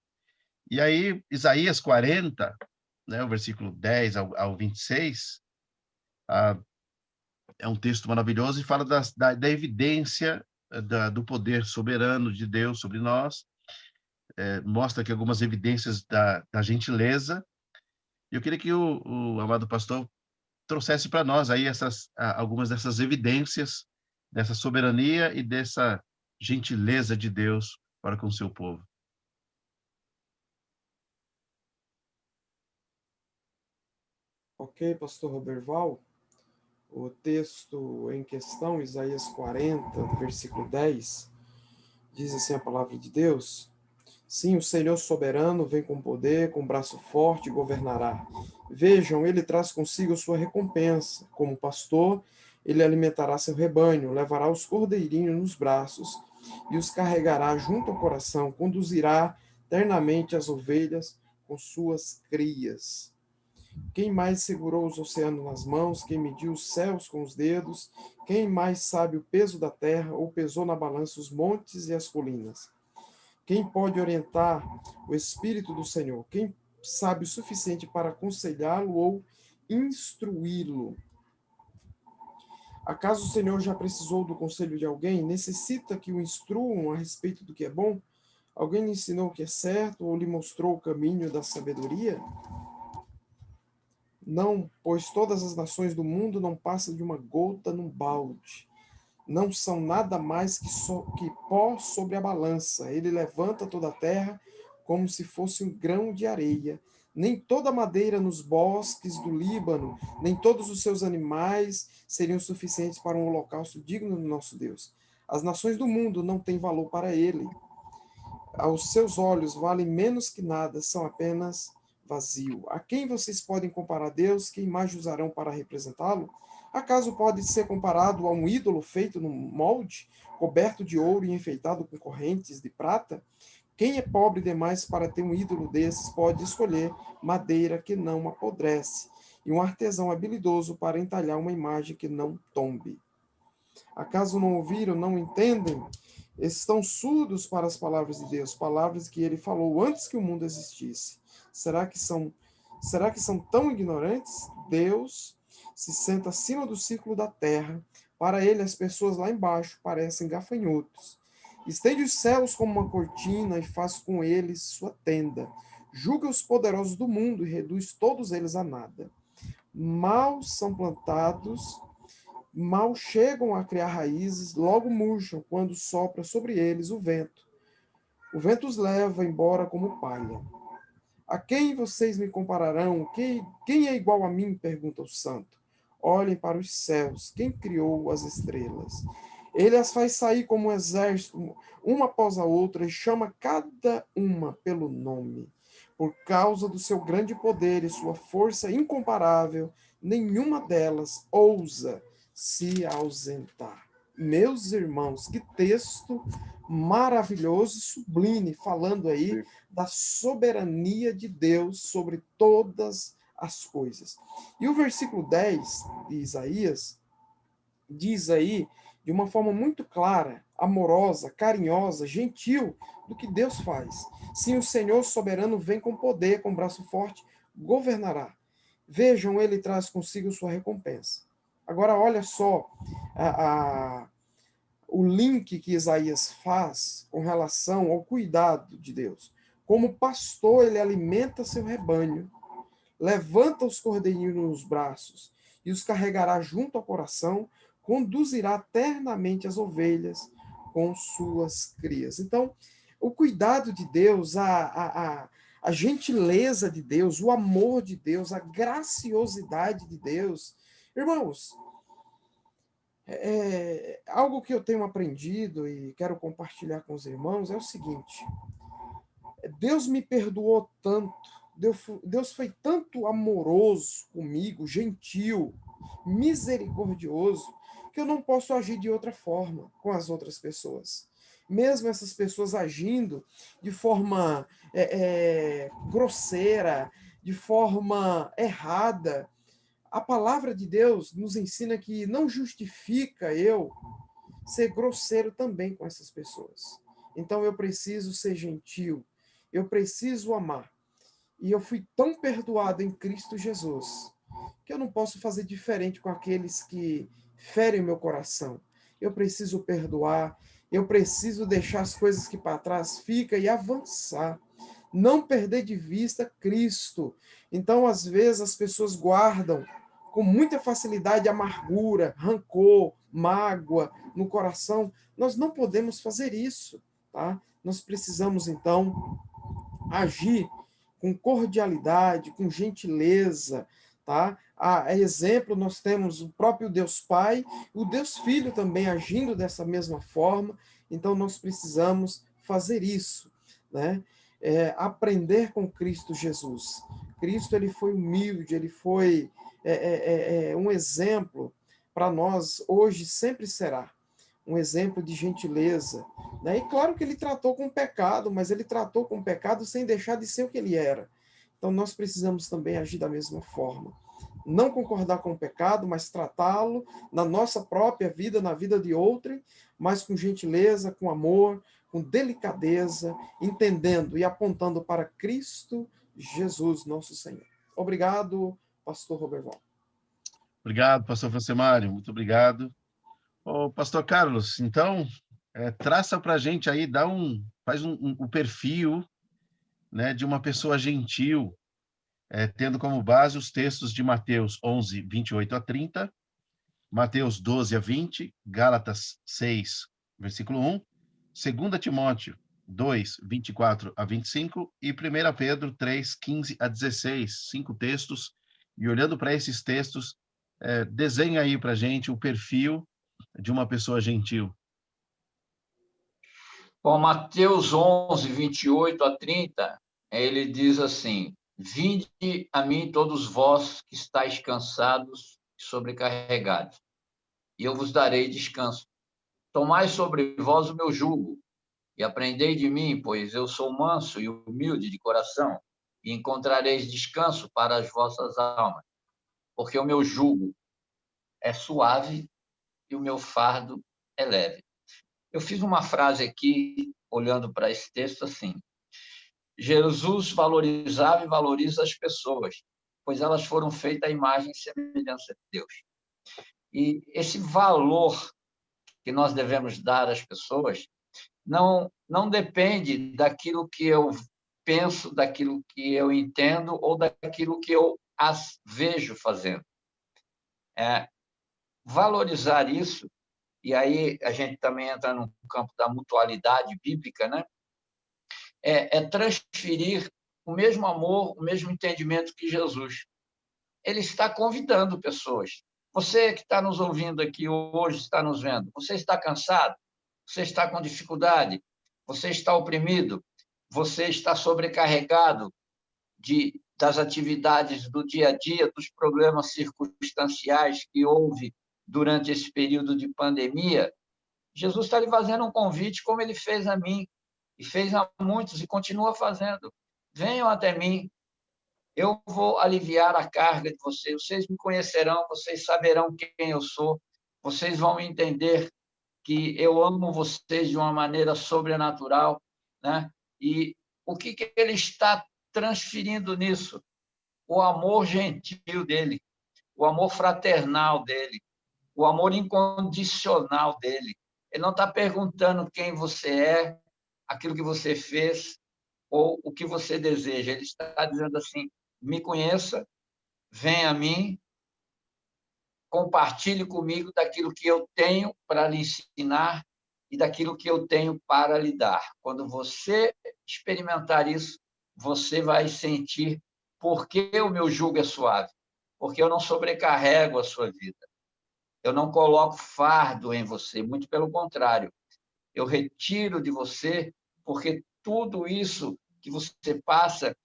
E aí, Isaías 40, né, o versículo 10 ao 26, é um texto maravilhoso e fala da evidência do poder soberano de Deus sobre nós. Mostra aqui algumas evidências da gentileza. E eu queria que o amado pastor trouxesse para nós aí algumas dessas evidências dessa soberania e dessa gentileza de Deus para com o seu povo. Ok, pastor Roberval. O texto em questão, Isaías 40, versículo 10, diz assim a palavra de Deus: Sim, o Senhor soberano vem com poder, com braço forte, governará. Vejam, ele traz consigo sua recompensa. Como pastor, ele alimentará seu rebanho, levará os cordeirinhos nos braços e os carregará junto ao coração, conduzirá ternamente as ovelhas com suas crias. Quem mais segurou os oceanos nas mãos? Quem mediu os céus com os dedos? Quem mais sabe o peso da terra ou pesou na balança os montes e as colinas? Quem pode orientar o Espírito do Senhor? Quem sabe o suficiente para aconselhá-lo ou instruí-lo? Acaso o Senhor já precisou do conselho de alguém? Necessita que o instruam a respeito do que é bom? Alguém lhe ensinou o que é certo ou lhe mostrou o caminho da sabedoria? Não, pois todas as nações do mundo não passam de uma gota num balde. Não são nada mais que pó sobre a balança. Ele levanta toda a terra como se fosse um grão de areia. Nem toda a madeira nos bosques do Líbano, nem todos os seus animais seriam suficientes para um holocausto digno do nosso Deus. As nações do mundo não têm valor para ele. Aos seus olhos valem menos que nada, são apenas vazio. A quem vocês podem comparar Deus? Que imagem usarão para representá-lo? Acaso pode ser comparado a um ídolo feito num molde, coberto de ouro e enfeitado com correntes de prata? Quem é pobre demais para ter um ídolo desses pode escolher madeira que não apodrece e um artesão habilidoso para entalhar uma imagem que não tombe. Acaso não ouviram, não entendem? Estão surdos para as palavras de Deus, palavras que ele falou antes que o mundo existisse. Será que são tão ignorantes? Deus se senta acima do círculo da terra. Para ele, as pessoas lá embaixo parecem gafanhotos. Estende os céus como uma cortina e faz com eles sua tenda. Julga os poderosos do mundo e reduz todos eles a nada. Mal são plantados, mal chegam a criar raízes, logo murcham quando sopra sobre eles o vento. O vento os leva embora como palha. A quem vocês me compararão? Quem é igual a mim? Pergunta o santo. Olhem para os céus. Quem criou as estrelas? Ele as faz sair como um exército, uma após a outra, e chama cada uma pelo nome. Por causa do seu grande poder e sua força incomparável, nenhuma delas ousa se ausentar. Meus irmãos, que texto maravilhoso e sublime, falando aí da soberania de Deus sobre todas as coisas. E o versículo 10 de Isaías diz aí, de uma forma muito clara, amorosa, carinhosa, gentil, do que Deus faz. Sim, o Senhor soberano vem com poder, com braço forte, governará. Vejam, ele traz consigo sua recompensa. Agora, olha só o link que Isaías faz com relação ao cuidado de Deus. Como pastor, ele alimenta seu rebanho, levanta os cordeirinhos nos braços e os carregará junto ao coração, conduzirá eternamente as ovelhas com suas crias. Então, o cuidado de Deus, a gentileza de Deus, o amor de Deus, a graciosidade de Deus. Irmãos, algo que eu tenho aprendido e quero compartilhar com os irmãos é o seguinte: Deus me perdoou tanto, Deus foi tanto amoroso comigo, gentil, misericordioso, que eu não posso agir de outra forma com as outras pessoas. Mesmo essas pessoas agindo de forma grosseira, de forma errada, a palavra de Deus nos ensina que não justifica eu ser grosseiro também com essas pessoas. Então eu preciso ser gentil, eu preciso amar. E eu fui tão perdoado em Cristo Jesus que eu não posso fazer diferente com aqueles que ferem o meu coração. Eu preciso perdoar, eu preciso deixar as coisas que para trás ficam e avançar. Não perder de vista Cristo. Então, às vezes, as pessoas guardam com muita facilidade amargura, rancor, mágoa no coração. Nós não podemos fazer isso, tá? Nós precisamos, então, agir com cordialidade, com gentileza, tá? A exemplo, nós temos o próprio Deus Pai, o Deus Filho também agindo dessa mesma forma, então nós precisamos fazer isso, né? Aprender com Cristo Jesus. Cristo, ele foi humilde, ele foi um exemplo para nós, hoje sempre será um exemplo de gentileza, né? E claro que ele tratou com o pecado, mas ele tratou com o pecado sem deixar de ser o que ele era. Então nós precisamos também agir da mesma forma. Não concordar com o pecado, mas tratá-lo na nossa própria vida, na vida de outrem, mas com gentileza, com amor, com delicadeza, entendendo e apontando para Cristo Jesus, nosso Senhor. Obrigado, pastor Roberval. Obrigado, pastor Francimário, muito obrigado. Ô, pastor Carlos, então, traça para a gente aí, faz um perfil, né, de uma pessoa gentil, tendo como base os textos de Mateus 11, 28 a 30, Mateus 12 a 20, Gálatas 6, versículo 1, 2 Timóteo 2, 24 a 25 e 1 Pedro 3, 15 a 16, 5 textos. E olhando para esses textos, desenha aí para a gente o perfil de uma pessoa gentil. Bom, Mateus 11, 28 a 30, ele diz assim: Vinde a mim todos vós que estáis cansados e sobrecarregados, e eu vos darei descanso. Tomai sobre vós o meu jugo, e aprendei de mim, pois eu sou manso e humilde de coração, e encontrareis descanso para as vossas almas, porque o meu jugo é suave e o meu fardo é leve. Eu fiz uma frase aqui, olhando para esse texto, assim: Jesus valorizava e valoriza as pessoas, pois elas foram feitas à imagem e semelhança de Deus. E esse valor que nós devemos dar às pessoas não depende daquilo que eu penso, daquilo que eu entendo ou daquilo que eu as vejo fazendo. Valorizar isso, e aí a gente também entra no campo da mutualidade bíblica, né? É transferir o mesmo amor, o mesmo entendimento que Jesus. Ele está convidando pessoas. Você que está nos ouvindo aqui hoje, está nos vendo, você está cansado? Você está com dificuldade? Você está oprimido? Você está sobrecarregado das atividades do dia a dia, dos problemas circunstanciais que houve durante esse período de pandemia? Jesus está lhe fazendo um convite, como ele fez a mim, e fez a muitos, e continua fazendo. Venham até mim, eu vou aliviar a carga de vocês. Vocês me conhecerão, vocês saberão quem eu sou, vocês vão entender que eu amo vocês de uma maneira sobrenatural, né? E o que ele está transferindo nisso? O amor gentil dele, o amor fraternal dele, o amor incondicional dele. Ele não está perguntando quem você é, aquilo que você fez ou o que você deseja. Ele está dizendo assim: me conheça, venha a mim, compartilhe comigo daquilo que eu tenho para lhe ensinar e daquilo que eu tenho para lhe dar. Quando você experimentar isso, você vai sentir por que o meu jugo é suave, porque eu não sobrecarrego a sua vida. Eu não coloco fardo em você, muito pelo contrário. Eu retiro de você, porque tudo isso que você passa,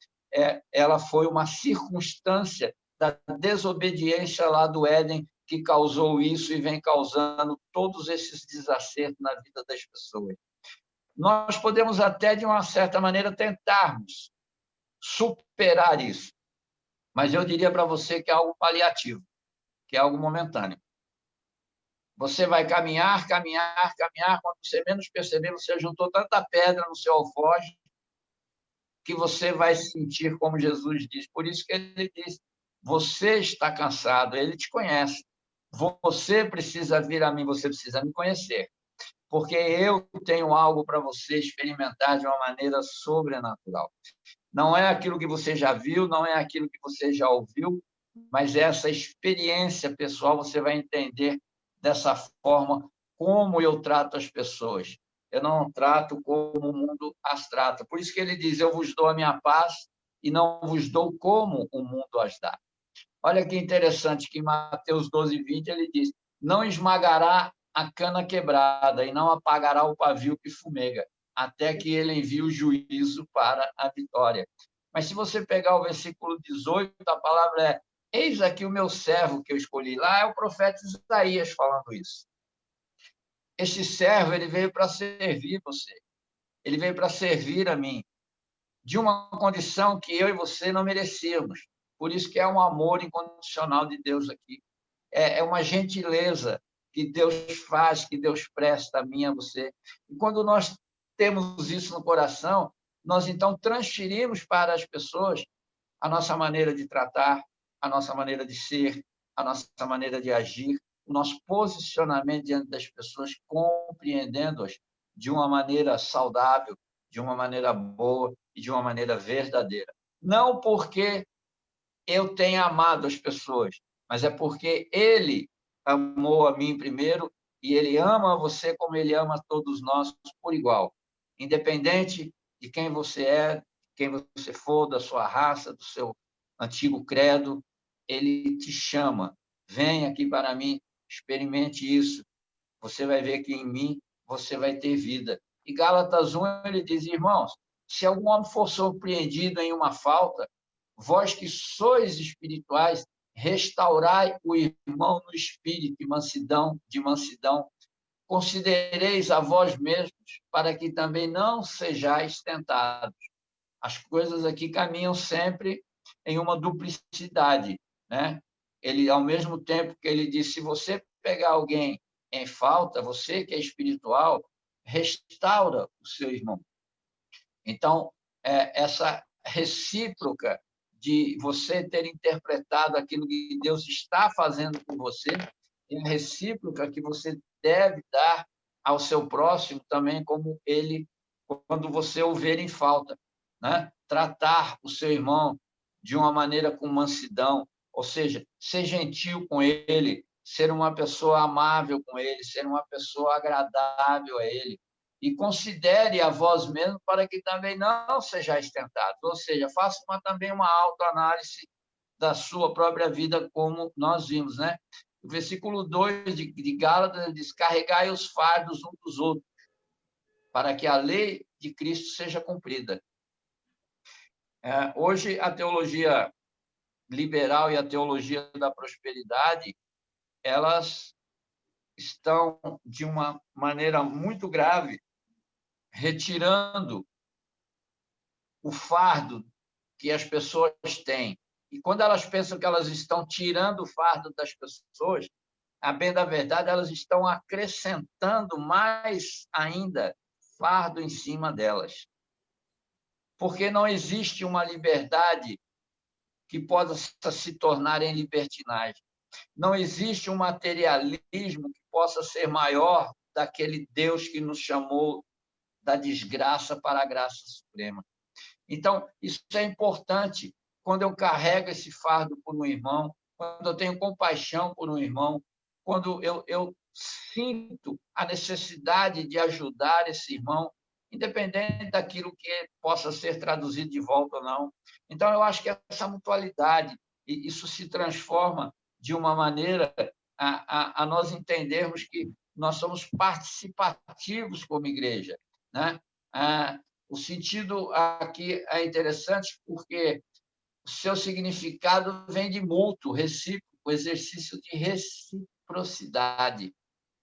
ela foi uma circunstância da desobediência lá do Éden que causou isso e vem causando todos esses desacertos na vida das pessoas. Nós podemos até, de uma certa maneira, tentarmos superar isso, mas eu diria para você que é algo paliativo, que é algo momentâneo. Você vai caminhar, quando você menos perceber, você juntou tanta pedra no seu alforje que você vai se sentir como Jesus diz. Por isso que ele diz: você está cansado, ele te conhece. Você precisa vir a mim, você precisa me conhecer, porque eu tenho algo para você experimentar de uma maneira sobrenatural. Não é aquilo que você já viu, não é aquilo que você já ouviu, mas essa experiência pessoal você vai entender dessa forma como eu trato as pessoas. Eu não trato como o mundo as trata. Por isso que ele diz: eu vos dou a minha paz e não vos dou como o mundo as dá. Olha que interessante que em Mateus 12:20 ele diz: não esmagará a cana quebrada e não apagará o pavio que fumega, até que ele envie o juízo para a vitória. Mas se você pegar o versículo 18, a palavra é: eis aqui o meu servo que eu escolhi. Lá é o profeta Isaías falando isso. Este servo, ele veio para servir você. Ele veio para servir a mim, de uma condição que eu e você não merecíamos. Por isso que é um amor incondicional de Deus aqui. É uma gentileza que Deus faz, que Deus presta a mim e a você. E quando nós temos isso no coração, nós então transferimos para as pessoas a nossa maneira de tratar, a nossa maneira de ser, a nossa maneira de agir, o nosso posicionamento diante das pessoas, compreendendo-as de uma maneira saudável, de uma maneira boa e de uma maneira verdadeira. Não porque eu tenha amado as pessoas, mas é porque ele amou a mim primeiro e ele ama você como ele ama todos nós por igual, independente de quem você é, quem você for, da sua raça, do seu antigo credo, ele te chama. Vem aqui para mim, experimente isso. Você vai ver que em mim você vai ter vida. E Gálatas 1, ele diz: irmãos, se algum homem for surpreendido em uma falta, vós que sois espirituais, restaurai o irmão no espírito de mansidão, considereis a vós mesmos, para que também não sejais tentados. As coisas aqui caminham sempre em uma duplicidade, né? Ele, ao mesmo tempo que ele diz, se você pegar alguém em falta, você que é espiritual, restaura o seu irmão. Então, essa recíproca de você ter interpretado aquilo que Deus está fazendo com você, é a recíproca que você deve dar ao seu próximo também, como ele, quando você o ver em falta, né? Tratar o seu irmão de uma maneira com mansidão, ou seja, ser gentil com ele, ser uma pessoa amável com ele, ser uma pessoa agradável a ele, e considere a vós mesmo para que também não sejais tentados, ou seja, faça também uma autoanálise da sua própria vida, como nós vimos, né? O versículo 2 de Gálatas diz: carregai os fardos uns dos outros, para que a lei de Cristo seja cumprida. Hoje, a teologia liberal e a teologia da prosperidade, elas estão, de uma maneira muito grave, retirando o fardo que as pessoas têm. E quando elas pensam que elas estão tirando o fardo das pessoas, a bem da verdade, elas estão acrescentando mais ainda fardo em cima delas. Porque não existe uma liberdade que possa se tornar em libertinagem. Não existe um materialismo que possa ser maior daquele Deus que nos chamou da desgraça para a graça suprema. Então, isso é importante. Quando eu carrego esse fardo por um irmão, quando eu tenho compaixão por um irmão, quando eu sinto a necessidade de ajudar esse irmão, independente daquilo que possa ser traduzido de volta ou não. Então, eu acho que essa mutualidade, isso se transforma de uma maneira a nós entendermos que nós somos participativos como igreja, né? O sentido aqui é interessante porque o seu significado vem de mútuo, recíproco, o exercício de reciprocidade.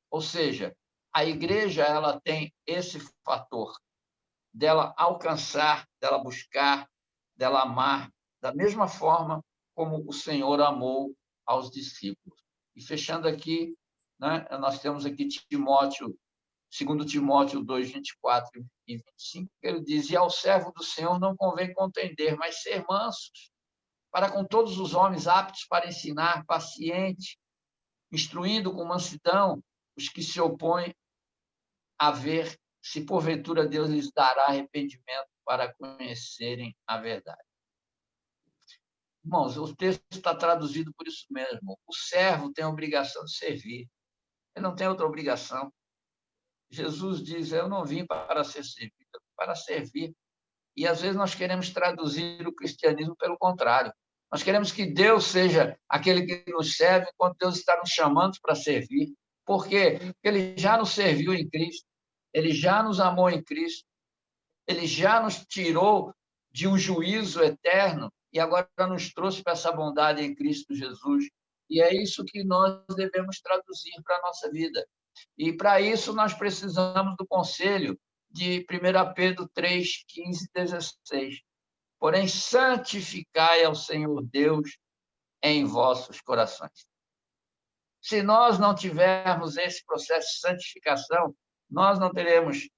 Ou seja, a igreja ela tem esse fator dela alcançar, dela buscar, dela amar, da mesma forma como o Senhor amou aos discípulos. E fechando aqui, né, nós temos aqui Timóteo, 2 Timóteo 2, 24 e 25, ele diz: e ao servo do Senhor não convém contender, mas ser mansos, para com todos os homens aptos para ensinar, paciente, instruindo com mansidão os que se opõem a ver se porventura Deus lhes dará arrependimento para conhecerem a verdade. Irmãos, o texto está traduzido por isso mesmo. O servo tem a obrigação de servir. Ele não tem outra obrigação. Jesus diz: eu não vim para ser servido, para servir. E às vezes nós queremos traduzir o cristianismo pelo contrário. Nós queremos que Deus seja aquele que nos serve, enquanto Deus está nos chamando para servir. Por quê? Porque Ele já nos serviu em Cristo, Ele já nos amou em Cristo, Ele já nos tirou de um juízo eterno e agora nos trouxe para essa bondade em Cristo Jesus. E é isso que nós devemos traduzir para a nossa vida. E para isso nós precisamos do conselho de 1 Pedro 3, 15 e 16. Porém, santificai ao Senhor Deus em vossos corações. Se nós não tivermos esse processo de santificação, nós não teremos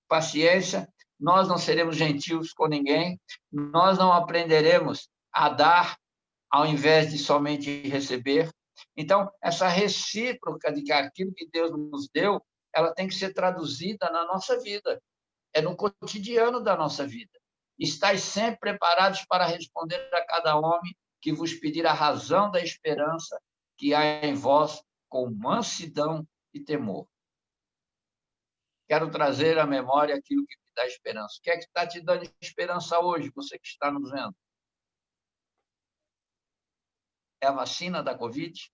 paciência, nós não seremos gentios com ninguém, nós não aprenderemos a dar ao invés de somente receber. Então, essa recíproca de que aquilo que Deus nos deu, ela tem que ser traduzida na nossa vida, é no cotidiano da nossa vida. Estais sempre preparados para responder a cada homem que vos pedir a razão da esperança que há em vós, com mansidão e temor. Quero trazer à memória aquilo que me dá esperança. O que é que está te dando esperança hoje, você que está nos vendo? É a vacina da Covid?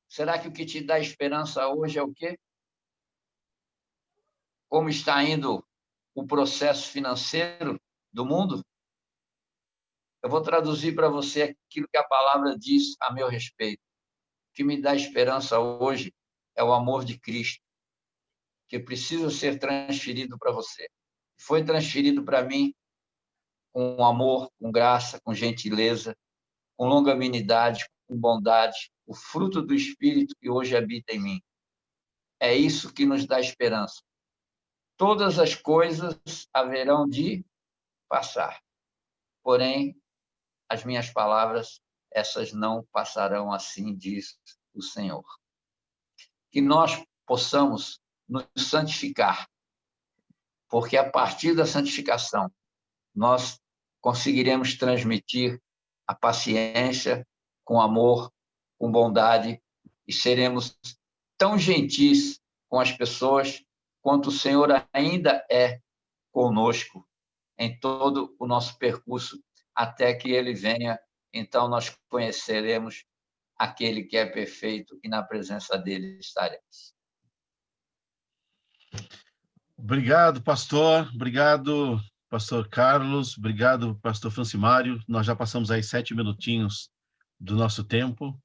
Será que o que te dá esperança hoje é o quê? Como está indo o processo financeiro do mundo? Eu vou traduzir para você aquilo que a palavra diz a meu respeito. que me dá esperança hoje é o amor de Cristo, que precisa ser transferido para você. Foi transferido para mim com amor, com graça, com gentileza, com longanimidade, com bondade, o fruto do Espírito que hoje habita em mim. É isso que nos dá esperança. Todas as coisas haverão de passar, porém, as minhas palavras, essas não passarão, assim diz o Senhor. Que nós possamos nos santificar, porque a partir da santificação, nós conseguiremos transmitir a paciência com amor, com bondade, e seremos tão gentis com as pessoas quanto o Senhor ainda é conosco em todo o nosso percurso, até que Ele venha. Então, nós conheceremos aquele que é perfeito e na presença dele estaremos. Obrigado, pastor. Obrigado, pastor Carlos. Obrigado, pastor Francimário. Nós já passamos aí 7 minutinhos do nosso tempo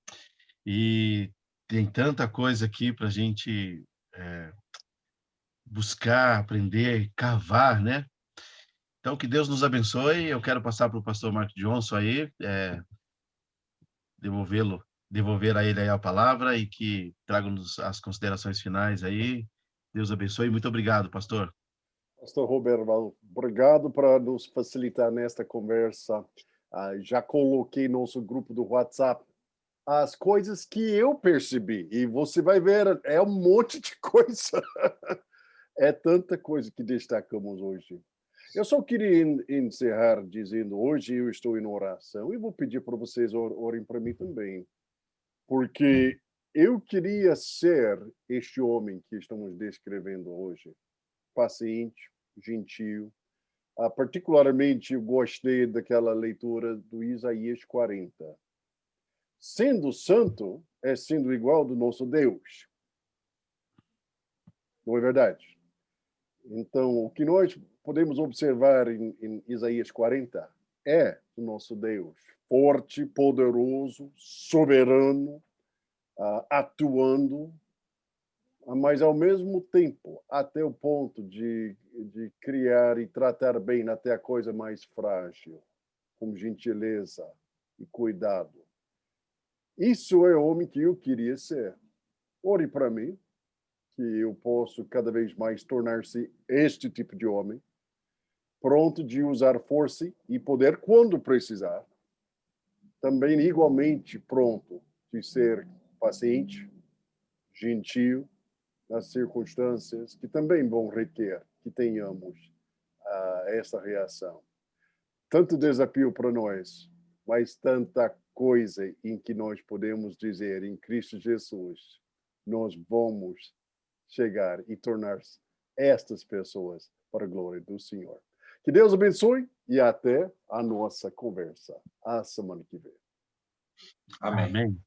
e tem tanta coisa aqui para a gente buscar, aprender, cavar, né? Então, que Deus nos abençoe. Eu quero passar para o pastor Mark Johnson aí, devolver a ele aí a palavra e que traga-nos as considerações finais aí. Deus abençoe. Muito obrigado, pastor. Pastor Roberto, obrigado por nos facilitar nesta conversa. Já coloquei no nosso grupo do WhatsApp as coisas que eu percebi. E você vai ver, é um monte de coisa. É tanta coisa que destacamos hoje. Eu só queria encerrar dizendo, hoje eu estou em oração e vou pedir para vocês orem para mim também. Porque eu queria ser este homem que estamos descrevendo hoje. Paciente, gentil. Particularmente, eu gostei daquela leitura do Isaías 40. Sendo santo, é sendo igual do nosso Deus. Não é verdade? Então, o que nós podemos observar em Isaías 40 é o nosso Deus, forte, poderoso, soberano, atuando, mas ao mesmo tempo, até o ponto de criar e tratar bem até a coisa mais frágil, com gentileza e cuidado. Isso é o homem que eu queria ser. Ore para mim, que eu posso cada vez mais tornar-se este tipo de homem, pronto de usar força e poder quando precisar. Também igualmente pronto de ser paciente, gentil, nas circunstâncias que também vão requer que tenhamos essa reação. Tanto desafio para nós, mas tanta coisa em que nós podemos dizer, em Cristo Jesus, nós vamos chegar e tornar estas pessoas para a glória do Senhor. Que Deus abençoe e até a nossa conversa. A semana que vem. Amém. Amém.